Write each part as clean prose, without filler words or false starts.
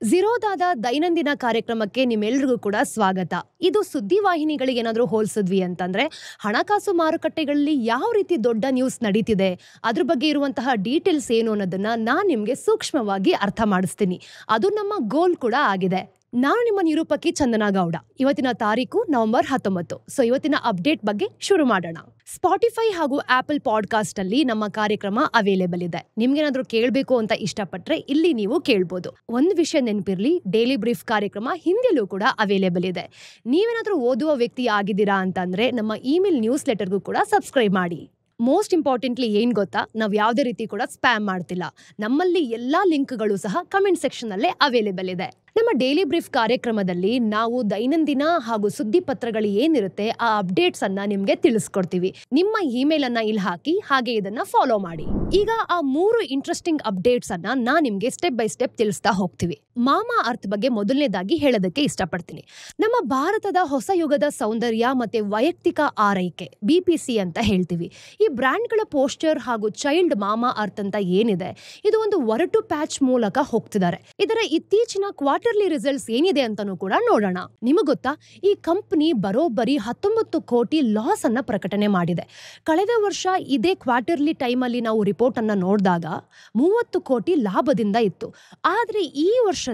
ಝೀರೋದಾದ ದೈನಂದಿನ ಕಾರ್ಯಕ್ರಮಕ್ಕೆ ನಿಮ್ಮೆಲ್ರಿಗೂ ಕೂಡ ಸ್ವಾಗತ. ಇದು ಸುದ್ದಿವಾಹಿನಿಗಳಿಗೆ ಏನಾದರೂ ಹೋಲಿಸಿದ್ವಿ ಅಂತಂದ್ರೆ ಹಣಕಾಸು ಮಾರುಕಟ್ಟೆಗಳಲ್ಲಿ ಯಾವ ರೀತಿ ದೊಡ್ಡ ನ್ಯೂಸ್ ನಡೀತಿದೆ ಅದ್ರ ಬಗ್ಗೆ ಇರುವಂತಹ ಡೀಟೇಲ್ಸ್ ಏನು ಅನ್ನೋದನ್ನ ನಾನು ನಿಮಗೆ ಸೂಕ್ಷ್ಮವಾಗಿ ಅರ್ಥ ಮಾಡಿಸ್ತೀನಿ. ಅದು ನಮ್ಮ ಗೋಲ್ ಕೂಡ ಆಗಿದೆ. ನಾನು ನಿಮ್ಮ ನಿರೂಪಕಿ ಚಂದನಾ ಗೌಡ. ಇವತ್ತಿನ ತಾರೀಕು ನವೆಂಬರ್ 19. ಸೊ ಇವತ್ತಿನ ಅಪ್ಡೇಟ್ ಬಗ್ಗೆ ಶುರು ಮಾಡೋಣ. ಸ್ಪಾಟಿಫೈ ಹಾಗೂ ಆಪಲ್ ಪಾಡ್ಕಾಸ್ಟ್ ಅಲ್ಲಿ ನಮ್ಮ ಕಾರ್ಯಕ್ರಮ ಅವೈಲೇಬಲ್ ಇದೆ. ನಿಮ್ಗೇನಾದ್ರೂ ಕೇಳಬೇಕು ಅಂತ ಇಷ್ಟಪಟ್ರೆ ಇಲ್ಲಿ ನೀವು ಕೇಳ್ಬೋದು. ಒಂದು ವಿಷಯ ನೆನಪಿರ್ಲಿ, ಡೈಲಿ ಬ್ರೀಫ್ ಕಾರ್ಯಕ್ರಮ ಹಿಂದಿಯಲ್ಲೂ ಕೂಡ ಅವೈಲೇಬಲ್ ಇದೆ. ನೀವೇನಾದ್ರೂ ಓದುವ ವ್ಯಕ್ತಿ ಆಗಿದ್ದೀರಾ ಅಂತಂದ್ರೆ ನಮ್ಮ ಇಮೇಲ್ ನ್ಯೂಸ್ ಲೆಟರ್ಗೂ ಕೂಡ ಸಬ್ಸ್ಕ್ರೈಬ್ ಮಾಡಿ. ಮೋಸ್ಟ್ ಇಂಪಾರ್ಟೆಂಟ್ಲಿ ಏನ್ ಗೊತ್ತಾ, ನಾವು ಯಾವುದೇ ರೀತಿ ಕೂಡ ಸ್ಪ್ಯಾಮ್ ಮಾಡ್ತಿಲ್ಲ. ನಮ್ಮಲ್ಲಿ ಎಲ್ಲಾ ಲಿಂಕ್ಗಳು ಸಹ ಕಮೆಂಟ್ ಸೆಕ್ಷನ್ ಅಲ್ಲೇ ಅವೈಲೇಬಲ್ ಇದೆ. ನಮ್ಮ ಡೈಲಿ ಬ್ರೀಫ್ ಕಾರ್ಯಕ್ರಮದಲ್ಲಿ ನಾವು ದೈನಂದಿನ ಹಾಗೂ ಸುದ್ದಿ ಪತ್ರಗಳು ಏನಿರುತ್ತೆ ಆ ಅಪ್ಡೇಟ್ಸ್ ಅನ್ನ ನಿಮ್ಗೆ ತಿಳಿಸ್ಕೊಡ್ತೀವಿ. ನಿಮ್ಮ ಇಮೇಲ್ ಅನ್ನ ಇಲ್ಲಿ ಹಾಕಿ, ಹಾಗೆ ಇದನ್ನ ಫಾಲೋ ಮಾಡಿ. ಈಗ ಆ 3 ಇಂಟ್ರೆಸ್ಟಿಂಗ್ ಅಪ್ಡೇಟ್ಸ್ ಅನ್ನ ನಾನ್ ನಿಮ್ಗೆ ಸ್ಟೆಪ್ ಬೈ ಸ್ಟೆಪ್ ತಿಳಿಸ್ತಾ ಹೋಗ್ತೀವಿ. ಮಾಮಾ ಅರ್ತ್ ಬಗ್ಗೆ ಮೊದಲನೇದಾಗಿ ಹೇಳೋದಕ್ಕೆ ಇಷ್ಟಪಡ್ತೀನಿ. ನಮ್ಮ ಭಾರತದ ಹೊಸ ಯುಗದ ಸೌಂದರ್ಯ ಮತ್ತೆ ವೈಯಕ್ತಿಕ ಆರೈಕೆ BPC ಅಂತ ಹೇಳ್ತೀವಿ. ಈ ಬ್ರ್ಯಾಂಡ್ಗಳ ಪೋಸ್ಟರ್ ಹಾಗೂ ಚೈಲ್ಡ್ ಮಾಮಾ ಅರ್ತ್ ಅಂತ ಏನಿದೆ, ಇದು ಒಂದು ಒರಟು ಪ್ಯಾಚ್ ಮೂಲಕ ಹೋಗ್ತಿದ್ದಾರೆ. ಇದರ ಇತ್ತೀಚಿನ ಕ್ವಾರ್ಟರ್ಲಿ ರಿಸಲ್ಟ್ಸ್ ಏನಿದೆ ಅಂತಾನೂ ಕೂಡ ನೋಡೋಣ. ನಿಮಗೆ ಗೊತ್ತಾ, ಈ ಕಂಪನಿ ಬರೋಬ್ಬರಿ 19 ಕೋಟಿ ಲಾಸ್ ಅನ್ನ ಪ್ರಕಟಣೆ ಮಾಡಿದೆ. ಕಳೆದ ವರ್ಷ ಇದೇ ಕ್ವಾರ್ಟರ್ಲಿ ಟೈಮ್ ಅಲ್ಲಿ ನಾವು ರಿಪೋರ್ಟ್ ಅನ್ನ ನೋಡಿದಾಗ 30 ಕೋಟಿ ಲಾಭದಿಂದ ಇತ್ತು. ಆದ್ರೆ ಈ ವರ್ಷದ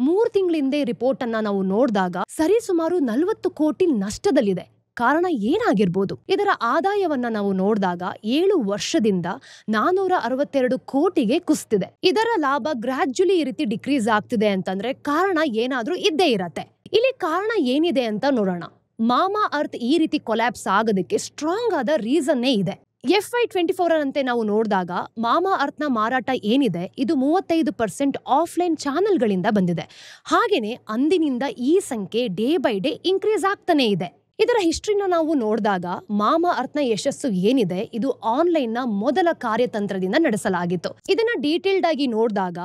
3 ತಿಂಗಳಿಂದ ರಿಪೋರ್ಟ್ ಅನ್ನ ನಾವು ನೋಡಿದಾಗ ಸರಿಸುಮಾರು 40 ಕೋಟಿ ನಷ್ಟದಲ್ಲಿದೆ. ಕಾರಣ ಏನಾಗಿರ್ಬೋದು? ಇದರ ಆದಾಯವನ್ನ ನಾವು ನೋಡಿದಾಗ 7 ವರ್ಷದಿಂದ 462 ಕೋಟಿಗೆ ಕುಸಿದಿದೆ. ಇದರ ಲಾಭ ಗ್ರಾಜ್ಯುಲಿ ಈ ರೀತಿ ಡಿಕ್ರೀಸ್ ಆಗ್ತಿದೆ ಅಂತಂದ್ರೆ ಕಾರಣ ಏನಾದ್ರೂ ಇದ್ದೇ ಇರತ್ತೆ. ಇಲ್ಲಿ ಕಾರಣ ಏನಿದೆ ಅಂತ ನೋಡೋಣ. ಮಾಮಾ ಅರ್ತ್ ಈ ರೀತಿ ಕೊಲ್ಯಾಪ್ಸ್ ಆಗೋದಕ್ಕೆ ಸ್ಟ್ರಾಂಗ್ ಆದ ರೀಸನ್ನೇ ಇದೆ. FY24 ಅಂತೆ ನಾವು ನೋಡಿದಾಗ ಮಾಮಾ ಅರ್ತ್ನ ಮಾರಾಟ ಏನಿದೆ, ಇದು 35% ಆಫ್ಲೈನ್ ಚಾನೆಲ್ಗಳಿಂದ ಬಂದಿದೆ. ಹಾಗೇನೆ ಅಂದಿನಿಂದ ಈ ಸಂಖ್ಯೆ ಡೇ ಬೈ ಡೇ ಇನ್ಕ್ರೀಸ್ ಆಗ್ತಾನೆ ಇದೆ. ಇದರ ಹಿಸ್ಟ್ರಿನ ನಾವು ನೋಡಿದಾಗ ಮಾಮಾ ಅರ್ತ್ನ ಯಶಸ್ಸು ಏನಿದೆ, ಇದು ಆನ್ಲೈನ್ ನ ಮೊದಲ ಕಾರ್ಯತಂತ್ರದಿಂದ ನಡೆಸಲಾಗಿತ್ತು. ಇದನ್ನ ಡೀಟೇಲ್ಡ್ ಆಗಿ ನೋಡಿದಾಗ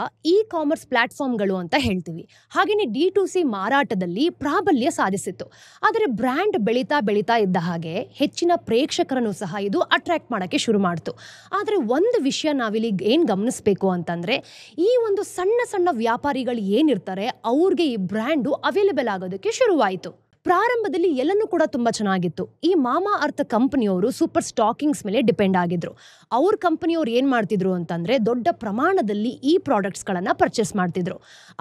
ಕಾಮರ್ಸ್ ಪ್ಲಾಟ್ಫಾರ್ಮ್ಗಳು ಅಂತ ಹೇಳ್ತೀವಿ. ಹಾಗೇನೆ D2C ಮಾರಾಟದಲ್ಲಿ ಪ್ರಾಬಲ್ಯ ಸಾಧಿಸಿತ್ತು. ಆದರೆ ಬ್ರ್ಯಾಂಡ್ ಬೆಳೀತಾ ಇದ್ದ ಹಾಗೆ ಹೆಚ್ಚಿನ ಪ್ರೇಕ್ಷಕರನ್ನು ಸಹ ಇದು ಅಟ್ರಾಕ್ಟ್ ಮಾಡಕ್ಕೆ ಶುರು ಮಾಡ್ತು. ಆದ್ರೆ ಒಂದು ವಿಷಯ ನಾವಿಲ್ಲಿ ಏನ್ ಗಮನಿಸಬೇಕು ಅಂತಂದ್ರೆ, ಈ ಒಂದು ಸಣ್ಣ ವ್ಯಾಪಾರಿಗಳು ಏನಿರ್ತಾರೆ ಅವ್ರಿಗೆ ಈ ಬ್ರ್ಯಾಂಡು ಅವೈಲೇಬಲ್ ಆಗೋದಕ್ಕೆ ಶುರುವಾಯಿತು. ಪ್ರಾರಂಭದಲ್ಲಿ ಎಲ್ಲನೂ ಕೂಡ ತುಂಬಾ ಚೆನ್ನಾಗಿತ್ತು. ಈ ಮಾಮಾ ಅರ್ತ್ ಕಂಪನಿಯವರು ಸೂಪರ್ ಸ್ಟಾಕಿಂಗ್ಸ್ ಮೇಲೆ ಡಿಪೆಂಡ್ ಆಗಿದ್ರು. ಅವ್ರ ಕಂಪನಿಯವ್ರು ಏನ್ ಮಾಡ್ತಿದ್ರು ಅಂತಂದ್ರೆ ದೊಡ್ಡ ಪ್ರಮಾಣದಲ್ಲಿ ಈ ಪ್ರಾಡಕ್ಟ್ಸ್ ಗಳನ್ನ ಪರ್ಚೇಸ್ ಮಾಡ್ತಿದ್ರು.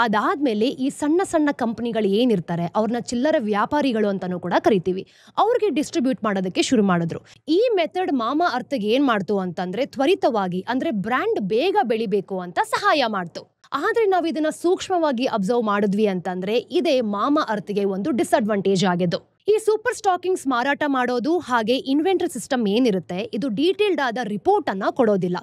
ಅದಾದ್ಮೇಲೆ ಈ ಸಣ್ಣ ಕಂಪನಿಗಳು ಏನಿರ್ತಾರೆ ಅವ್ರನ್ನ ಚಿಲ್ಲರೆ ವ್ಯಾಪಾರಿಗಳು ಅಂತಾನೂ ಕೂಡ ಕರಿತೀವಿ, ಅವ್ರಿಗೆ ಡಿಸ್ಟ್ರಿಬ್ಯೂಟ್ ಮಾಡೋದಕ್ಕೆ ಶುರು ಮಾಡಿದ್ರು. ಈ ಮೆಥಡ್ ಮಾಮಾ ಅರ್ತ್ಗೆ ಏನ್ ಮಾಡ್ತು ಅಂತಂದ್ರೆ ತ್ವರಿತವಾಗಿ, ಅಂದ್ರೆ ಬ್ರ್ಯಾಂಡ್ ಬೇಗ ಬೆಳಿಬೇಕು ಅಂತ ಸಹಾಯ ಮಾಡ್ತು. ಆದ್ರೆ ನಾವು ಇದನ್ನ ಸೂಕ್ಷ್ಮವಾಗಿ ಅಬ್ಸರ್ವ್ ಮಾಡಿದ್ವಿ ಅಂತಂದ್ರೆ ಇದೇ ಮಾಮಾ ಅರ್ತ್ಗೆ ಒಂದು ಡಿಸ್ಅಡ್ವಾಂಟೇಜ್ ಆಗಿದ್ದು. ಈ ಸೂಪರ್ ಸ್ಟಾಕಿಂಗ್ಸ್ ಮಾರಾಟ ಮಾಡೋದು ಹಾಗೆ ಇನ್ವೆಂಟರಿ ಸಿಸ್ಟಮ್ ಏನಿರುತ್ತೆ, ಇದು ಡೀಟೇಲ್ಡ್ ಆದ ರಿಪೋರ್ಟ್ ಅನ್ನ ಕೊಡೋದಿಲ್ಲ.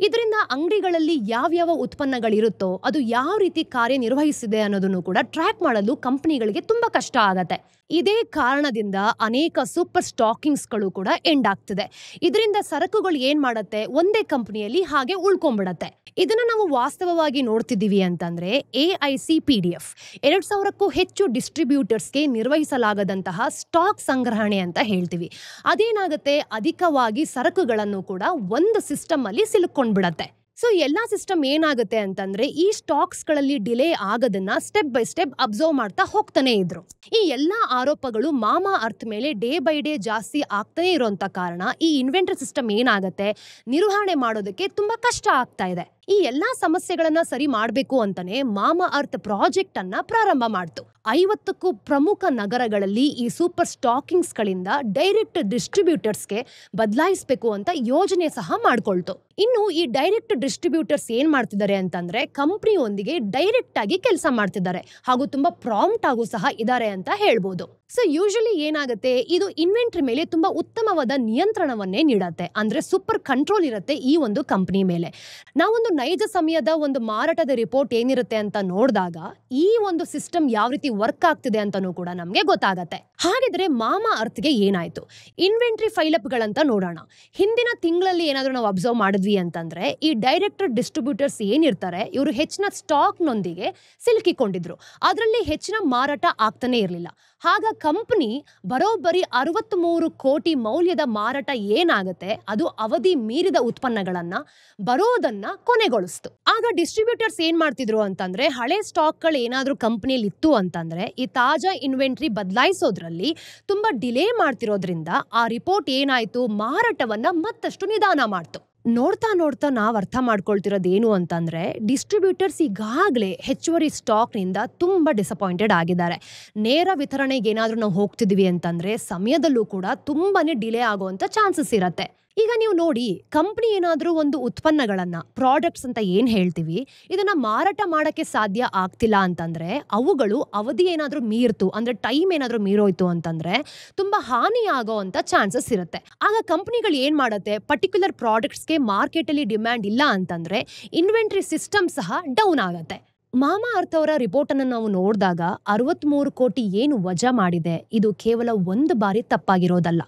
ಇದರಿಂದ ಅಂಗಡಿಗಳಲ್ಲಿ ಯಾವ್ಯಾವ ಉತ್ಪನ್ನಗಳಿರುತ್ತೋ ಅದು ಯಾವ ರೀತಿ ಕಾರ್ಯನಿರ್ವಹಿಸಿದೆ ಅನ್ನೋದನ್ನು ಕೂಡ ಟ್ರ್ಯಾಕ್ ಮಾಡಲು ಕಂಪನಿಗಳಿಗೆ ತುಂಬಾ ಕಷ್ಟ ಆಗತ್ತೆ. ಇದೇ ಕಾರಣದಿಂದ ಅನೇಕ ಸೂಪರ್ ಸ್ಟಾಕಿಂಗ್ಸ್ಗಳು ಕೂಡ ಎಂಡ್ ಆಗ್ತಿದೆ. ಇದರಿಂದ ಸರಕುಗಳು ಏನ್ ಮಾಡತ್ತೆ, ಒಂದೇ ಕಂಪನಿಯಲ್ಲಿ ಹಾಗೆ ಉಳ್ಕೊಂಡ್ಬಿಡತ್ತೆ. ಇದನ್ನ ನಾವು ವಾಸ್ತವವಾಗಿ ನೋಡ್ತಿದ್ದೀವಿ ಅಂತಂದ್ರೆ AICPDF 2000ಕ್ಕೂ ಹೆಚ್ಚು ಡಿಸ್ಟ್ರಿಬ್ಯೂಟರ್ಸ್ಗೆ ನಿರ್ವಹಿಸಲಾಗದಂತಹ ಸ್ಟಾಕ್ ಸಂಗ್ರಹಣೆ ಅಂತ ಹೇಳ್ತೀವಿ. ಅದೇನಾಗುತ್ತೆ, ಅಧಿಕವಾಗಿ ಸರಕುಗಳನ್ನು ಕೂಡ ಒಂದು ಸಿಸ್ಟಮ್ ಅಲ್ಲಿ ಸಿಲುಕೊಂಡ್ಬಿಡತ್ತೆ. ಸೊ ಎಲ್ಲಾ ಸಿಸ್ಟಮ್ ಏನಾಗುತ್ತೆ ಅಂತಂದ್ರೆ ಈ ಸ್ಟಾಕ್ಸ್ ಗಳಲ್ಲಿ ಡಿಲೇ ಆಗೋದನ್ನ ಸ್ಟೆಪ್ ಬೈ ಸ್ಟೆಪ್ ಅಬ್ಸರ್ವ್ ಮಾಡ್ತಾ ಹೋಗ್ತಾನೆ ಇದ್ರು. ಈ ಎಲ್ಲಾ ಆರೋಪಗಳು ಮಾಮಾ ಅರ್ತ್ ಮೇಲೆ ಡೇ ಬೈ ಡೇ ಜಾಸ್ತಿ ಆಗ್ತಾನೆ ಇರೋಂತ ಕಾರಣ ಈ ಇನ್ವೆಂಟರಿ ಸಿಸ್ಟಮ್ ಏನಾಗುತ್ತೆ, ನಿರ್ವಹಣೆ ಮಾಡೋದಕ್ಕೆ ತುಂಬಾ ಕಷ್ಟ ಆಗ್ತಾ ಇದೆ. ಈ ಎಲ್ಲಾ ಸಮಸ್ಯೆಗಳನ್ನ ಸರಿ ಮಾಡ್ಬೇಕು ಅಂತಾನೆ ಮಾಮಾ ಅರ್ತ್ ಪ್ರಾಜೆಕ್ಟ್ ಅನ್ನ ಪ್ರಾರಂಭ ಮಾಡ್ತು. 50ಕ್ಕೂ ಪ್ರಮುಖ ನಗರಗಳಲ್ಲಿ ಈ ಸೂಪರ್ ಸ್ಟಾಕಿಂಗ್ಸ್ ಗಳಿಂದ ಡೈರೆಕ್ಟ್ ಡಿಸ್ಟ್ರಿಬ್ಯೂಟರ್ಸ್ಗೆ ಬದಲಾಯಿಸಬೇಕು ಅಂತ ಯೋಜನೆ ಸಹ ಮಾಡ್ಕೊಳ್ತು. ಇನ್ನು ಈ ಡೈರೆಕ್ಟ್ ಡಿಸ್ಟ್ರಿಬ್ಯೂಟರ್ಸ್ ಏನ್ ಮಾಡ್ತಿದ್ದಾರೆ ಅಂತಂದ್ರೆ ಕಂಪನಿಯೊಂದಿಗೆ ಡೈರೆಕ್ಟ್ ಆಗಿ ಕೆಲಸ ಮಾಡ್ತಿದ್ದಾರೆ ಹಾಗೂ ತುಂಬಾ ಪ್ರಾಂಪ್ಟ್ ಆಗು ಸಹ ಇದ್ದಾರೆ ಅಂತ ಹೇಳ್ಬೋದು. ಸೊ ಯೂಶಲಿ ಏನಾಗುತ್ತೆ, ಇದು ಇನ್ವೆಂಟರಿ ಮೇಲೆ ತುಂಬಾ ಉತ್ತಮವಾದ ನಿಯಂತ್ರಣವನ್ನೇ ನೀಡತ್ತೆ. ಅಂದ್ರೆ ಸೂಪರ್ ಕಂಟ್ರೋಲ್ ಇರುತ್ತೆ ಈ ಒಂದು ಕಂಪನಿ ಮೇಲೆ. ನಾವೊಂದು ನೈಜ ಸಮಯದ ಒಂದು ಮಾರಾಟದ ರಿಪೋರ್ಟ್ ಏನಿರುತ್ತೆ ಅಂತ ನೋಡಿದಾಗ ಈ ಒಂದು ಸಿಸ್ಟಮ್ ಯಾವ ರೀತಿ ವರ್ಕ್ ಆಗ್ತಿದೆ ಅಂತಾನೂ ಕೂಡ ನಮ್ಗೆ ಗೊತ್ತಾಗತ್ತೆ. ಹಾಗಿದ್ರೆ ಮಾಮಾ ಅರ್ತ್ಗೆ ಏನಾಯ್ತು? ಇನ್ವೆಂಟ್ರಿ ಫೈಲಪ್ಗಳಂತ ನೋಡೋಣ. ಹಿಂದಿನ ತಿಂಗಳಲ್ಲಿ ಏನಾದರೂ ನಾವು ಅಬ್ಸರ್ವ್ ಮಾಡಿದ್ವಿ ಅಂತಂದ್ರೆ ಈ ಡೈರೆಕ್ಟರ್ ಡಿಸ್ಟ್ರಿಬ್ಯೂಟರ್ಸ್ ಏನಿರ್ತಾರೆ ಇವರು ಹೆಚ್ಚಿನ ಸ್ಟಾಕ್ನೊಂದಿಗೆ ಸಿಲುಕಿಕೊಂಡಿದ್ರು. ಅದರಲ್ಲಿ ಹೆಚ್ಚಿನ ಮಾರಾಟ ಆಗ್ತಾನೆ ಇರಲಿಲ್ಲ. ಆಗ ಕಂಪನಿ ಬರೋಬ್ಬರಿ 63 ಕೋಟಿ ಮೌಲ್ಯದ ಮಾರಾಟ ಏನಾಗುತ್ತೆ ಅದು ಅವಧಿ ಮೀರಿದ ಉತ್ಪನ್ನಗಳನ್ನ ಬರೋದನ್ನ ಕೊನೆಗೊಳಿಸ್ತು. ಆಗ ಡಿಸ್ಟ್ರಿಬ್ಯೂಟರ್ಸ್ ಏನ್ ಮಾಡ್ತಿದ್ರು ಅಂತಂದ್ರೆ ಹಳೆ ಸ್ಟಾಕ್ಗಳು ಏನಾದ್ರೂ ಕಂಪನಿಯಲ್ಲಿ ಇತ್ತು ಅಂತಂದ್ರೆ ಈ ತಾಜಾ ಇನ್ವೆಂಟ್ರಿ ಬದಲಾಯಿಸೋದ್ರಲ್ಲಿ ತುಂಬಾ ಡಿಲೇ ಮಾಡ್ತಿರೋದ್ರಿಂದ ಆ ರಿಪೋರ್ಟ್ ಏನಾಯ್ತು, ಮಾರಾಟವನ್ನ ಮತ್ತಷ್ಟು ನಿಧಾನ ಮಾಡ್ತು. ನೋಡ್ತಾ ನೋಡ್ತಾ ನಾವ್ ಅರ್ಥ ಮಾಡ್ಕೊಳ್ತಿರೋದೇನು ಅಂತಂದ್ರೆ ಡಿಸ್ಟ್ರಿಬ್ಯೂಟರ್ಸ್ ಈಗಾಗಲೇ ಹೆಚ್ಚುವರಿ ಸ್ಟಾಕ್ ನಿಂದ ತುಂಬಾ ಡಿಸಪಾಯಿಂಟೆಡ್ ಆಗಿದ್ದಾರೆ. ನೇರ ವಿತರಣೆಗೆ ಏನಾದ್ರೂ ನಾವು ಹೋಗ್ತಿದೀವಿ ಅಂತಂದ್ರೆ ಸಮಯದಲ್ಲೂ ಕೂಡ ತುಂಬಾನೇ ಡಿಲೇ ಆಗುವಂತ ಚಾನ್ಸಸ್ ಇರತ್ತೆ. ಈಗ ನೀವು ನೋಡಿ, ಕಂಪನಿ ಏನಾದ್ರೂ ಒಂದು ಉತ್ಪನ್ನಗಳನ್ನ ಪ್ರಾಡಕ್ಟ್ಸ್ ಅಂತ ಏನ್ ಹೇಳ್ತೀವಿ ಇದನ್ನ ಮಾರಾಟ ಮಾಡಕ್ಕೆ ಸಾಧ್ಯ ಆಗ್ತಿಲ್ಲ ಅಂತಂದ್ರೆ ಅವುಗಳು ಅವಧಿ ಏನಾದ್ರೂ ಮೀರ್ತು ಅಂದ್ರೆ ಟೈಮ್ ಏನಾದ್ರೂ ಮೀರೋಯ್ತು ಅಂತಂದ್ರೆ ತುಂಬಾ ಹಾನಿ ಆಗೋ ಅಂತ ಚಾನ್ಸಸ್ ಇರುತ್ತೆ. ಆಗ ಕಂಪನಿಗಳು ಏನ್ ಮಾಡತ್ತೆ, ಪರ್ಟಿಕ್ಯುಲರ್ ಪ್ರಾಡಕ್ಟ್ಸ್ಗೆ ಮಾರ್ಕೆಟ್ ಅಲ್ಲಿ ಡಿಮ್ಯಾಂಡ್ ಇಲ್ಲ ಅಂತಂದ್ರೆ ಇನ್ವೆಂಟ್ರಿ ಸಿಸ್ಟಮ್ ಸಹ ಡೌನ್ ಆಗತ್ತೆ. ಮಾಮಾ ಅರ್ತ್ ಅವರ ರಿಪೋರ್ಟ್ ಅನ್ನು ನಾವು ನೋಡಿದಾಗ 63 ಕೋಟಿ ಏನು ವಜಾ ಮಾಡಿದೆ ಇದು ಕೇವಲ ಒಂದು ಬಾರಿ ತಪ್ಪಾಗಿರೋದಲ್ಲ.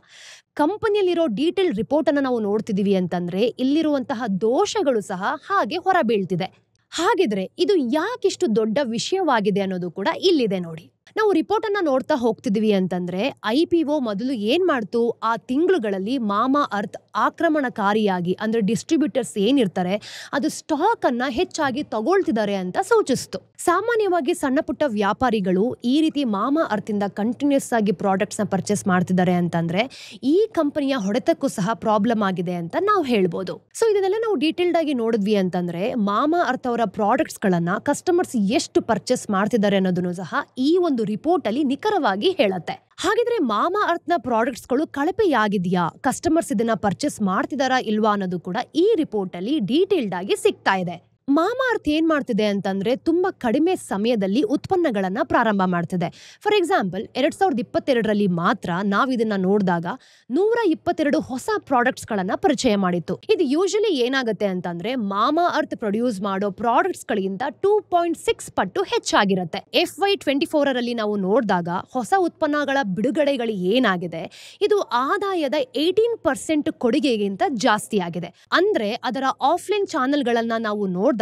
ಕಂಪನಿಯಲ್ಲಿರೋ ಡೀಟೇಲ್ ರಿಪೋರ್ಟ್ ಅನ್ನು ನಾವು ನೋಡ್ತಿದೀವಿ ಅಂತಂದ್ರೆ ಇಲ್ಲಿರುವಂತಹ ದೋಷಗಳು ಸಹ ಹಾಗೆ ಹೊರಬೀಳ್ತಿದೆ. ಹಾಗಿದ್ರೆ ಇದು ಯಾಕಿಷ್ಟು ದೊಡ್ಡ ವಿಷಯವಾಗಿದೆ ಅನ್ನೋದು ಕೂಡ ಇಲ್ಲಿದೆ ನೋಡಿ. ನಾವು ರಿಪೋರ್ಟ್ ಅನ್ನ ನೋಡ್ತಾ ಹೋಗ್ತಿದೀವಿ ಅಂತಂದ್ರೆ IPO ಮೊದಲು ಏನ್ ಮಾಡ್ತು, ಆ ತಿಂಗಳುಗಳಲ್ಲಿ ಮಾಮಾ ಅರ್ತ್ ಆಕ್ರಮಣಕಾರಿಯಾಗಿ ಅಂದ್ರೆ ಡಿಸ್ಟ್ರಿಬ್ಯೂಟರ್ಸ್ ಏನಿರ್ತಾರೆ ಅದು ಸ್ಟಾಕ್ ಅನ್ನ ಹೆಚ್ಚಾಗಿ ತಗೊಳ್ತಿದ್ದಾರೆ ಅಂತ ಸೂಚಿಸ್ತು. ಸಾಮಾನ್ಯವಾಗಿ ಸಣ್ಣ ಪುಟ್ಟ ವ್ಯಾಪಾರಿಗಳು ಈ ರೀತಿ ಮಾಮಾ ಅರ್ತ್ ಇಂದ ಕಂಟಿನ್ಯೂಸ್ ಆಗಿ ಪ್ರಾಡಕ್ಟ್ಸ್ ನ ಪರ್ಚೇಸ್ ಮಾಡ್ತಿದ್ದಾರೆ ಅಂತಂದ್ರೆ ಈ ಕಂಪನಿಯ ಹೊಡೆತಕ್ಕೂ ಸಹ ಪ್ರಾಬ್ಲಮ್ ಆಗಿದೆ ಅಂತ ನಾವು ಹೇಳ್ಬೋದು. ಸೊ ಇದನ್ನೆಲ್ಲ ನಾವು ಡೀಟೇಲ್ಡ್ ಆಗಿ ನೋಡಿದ್ವಿ ಅಂತಂದ್ರೆ ಮಾಮಾ ಅರ್ತ್ ಅವರ ಪ್ರಾಡಕ್ಟ್ಸ್ ಗಳನ್ನ ಕಸ್ಟಮರ್ಸ್ ಎಷ್ಟು ಪರ್ಚೇಸ್ ಮಾಡ್ತಿದ್ದಾರೆ ಅನ್ನೋದನ್ನು ಸಹ ಈ ಒಂದು ರಿಪೋರ್ಟ್ ಅಲ್ಲಿ ನಿಖರವಾಗಿ ಹೇಳುತ್ತೆ. ಹಾಗಿದ್ರೆ ಮಾಮಾ ಅರ್ತ್ ನ ಪ್ರಾಡಕ್ಟ್ಸ್ ಗಳು ಕಳಪೆಯಾಗಿದೆಯಾ, ಕಸ್ಟಮರ್ಸ್ ಇದನ್ನ ಪರ್ಚೇಸ್ ಮಾಡ್ತಿದಾರಾ ಇಲ್ವಾ ಅನ್ನೋದು ಕೂಡ ಈ ರಿಪೋರ್ಟ್ ಅಲ್ಲಿ ಡೀಟೇಲ್ಡ್ ಆಗಿ ಸಿಗ್ತಾ ಇದೆ. ಮಾಮಾ ಅರ್ತ್ ಏನ್ ಮಾಡ್ತಿದೆ ಅಂತಂದ್ರೆ ತುಂಬಾ ಕಡಿಮೆ ಸಮಯದಲ್ಲಿ ಉತ್ಪನ್ನಗಳನ್ನ ಪ್ರಾರಂಭ ಮಾಡ್ತಿದೆ. ಫಾರ್ ಎಕ್ಸಾಂಪಲ್ 2022ರಲ್ಲಿ ಮಾತ್ರ ನಾವ್ ಇದನ್ನ ನೋಡಿದಾಗ 122 ಹೊಸ ಪ್ರಾಡಕ್ಟ್ಸ್ ಗಳನ್ನ ಪರಿಚಯ ಮಾಡಿತ್ತು. ಇದು ಯೂಶಲಿ ಏನಾಗುತ್ತೆ ಅಂತಂದ್ರೆ ಮಾಮಾ ಅರ್ತ್ ಪ್ರೊಡ್ಯೂಸ್ ಮಾಡೋ ಪ್ರಾಡಕ್ಟ್ಸ್ ಗಳಿಗಿಂತ 2.6 ಪಟ್ಟು ಹೆಚ್ಚಾಗಿರುತ್ತೆ. FY24ರಲ್ಲಿ ನಾವು ನೋಡಿದಾಗ ಹೊಸ ಉತ್ಪನ್ನಗಳ ಬಿಡುಗಡೆಗಳು ಏನಾಗಿದೆ ಇದು ಆದಾಯದ 18% ಕೊಡುಗೆಗಿಂತ ಜಾಸ್ತಿ ಆಗಿದೆ. ಅಂದ್ರೆ ಅದರ ಆಫ್ಲೈನ್ ಚಾನೆಲ್ಗಳನ್ನ ನಾವು ನೋಡಿದಾಗ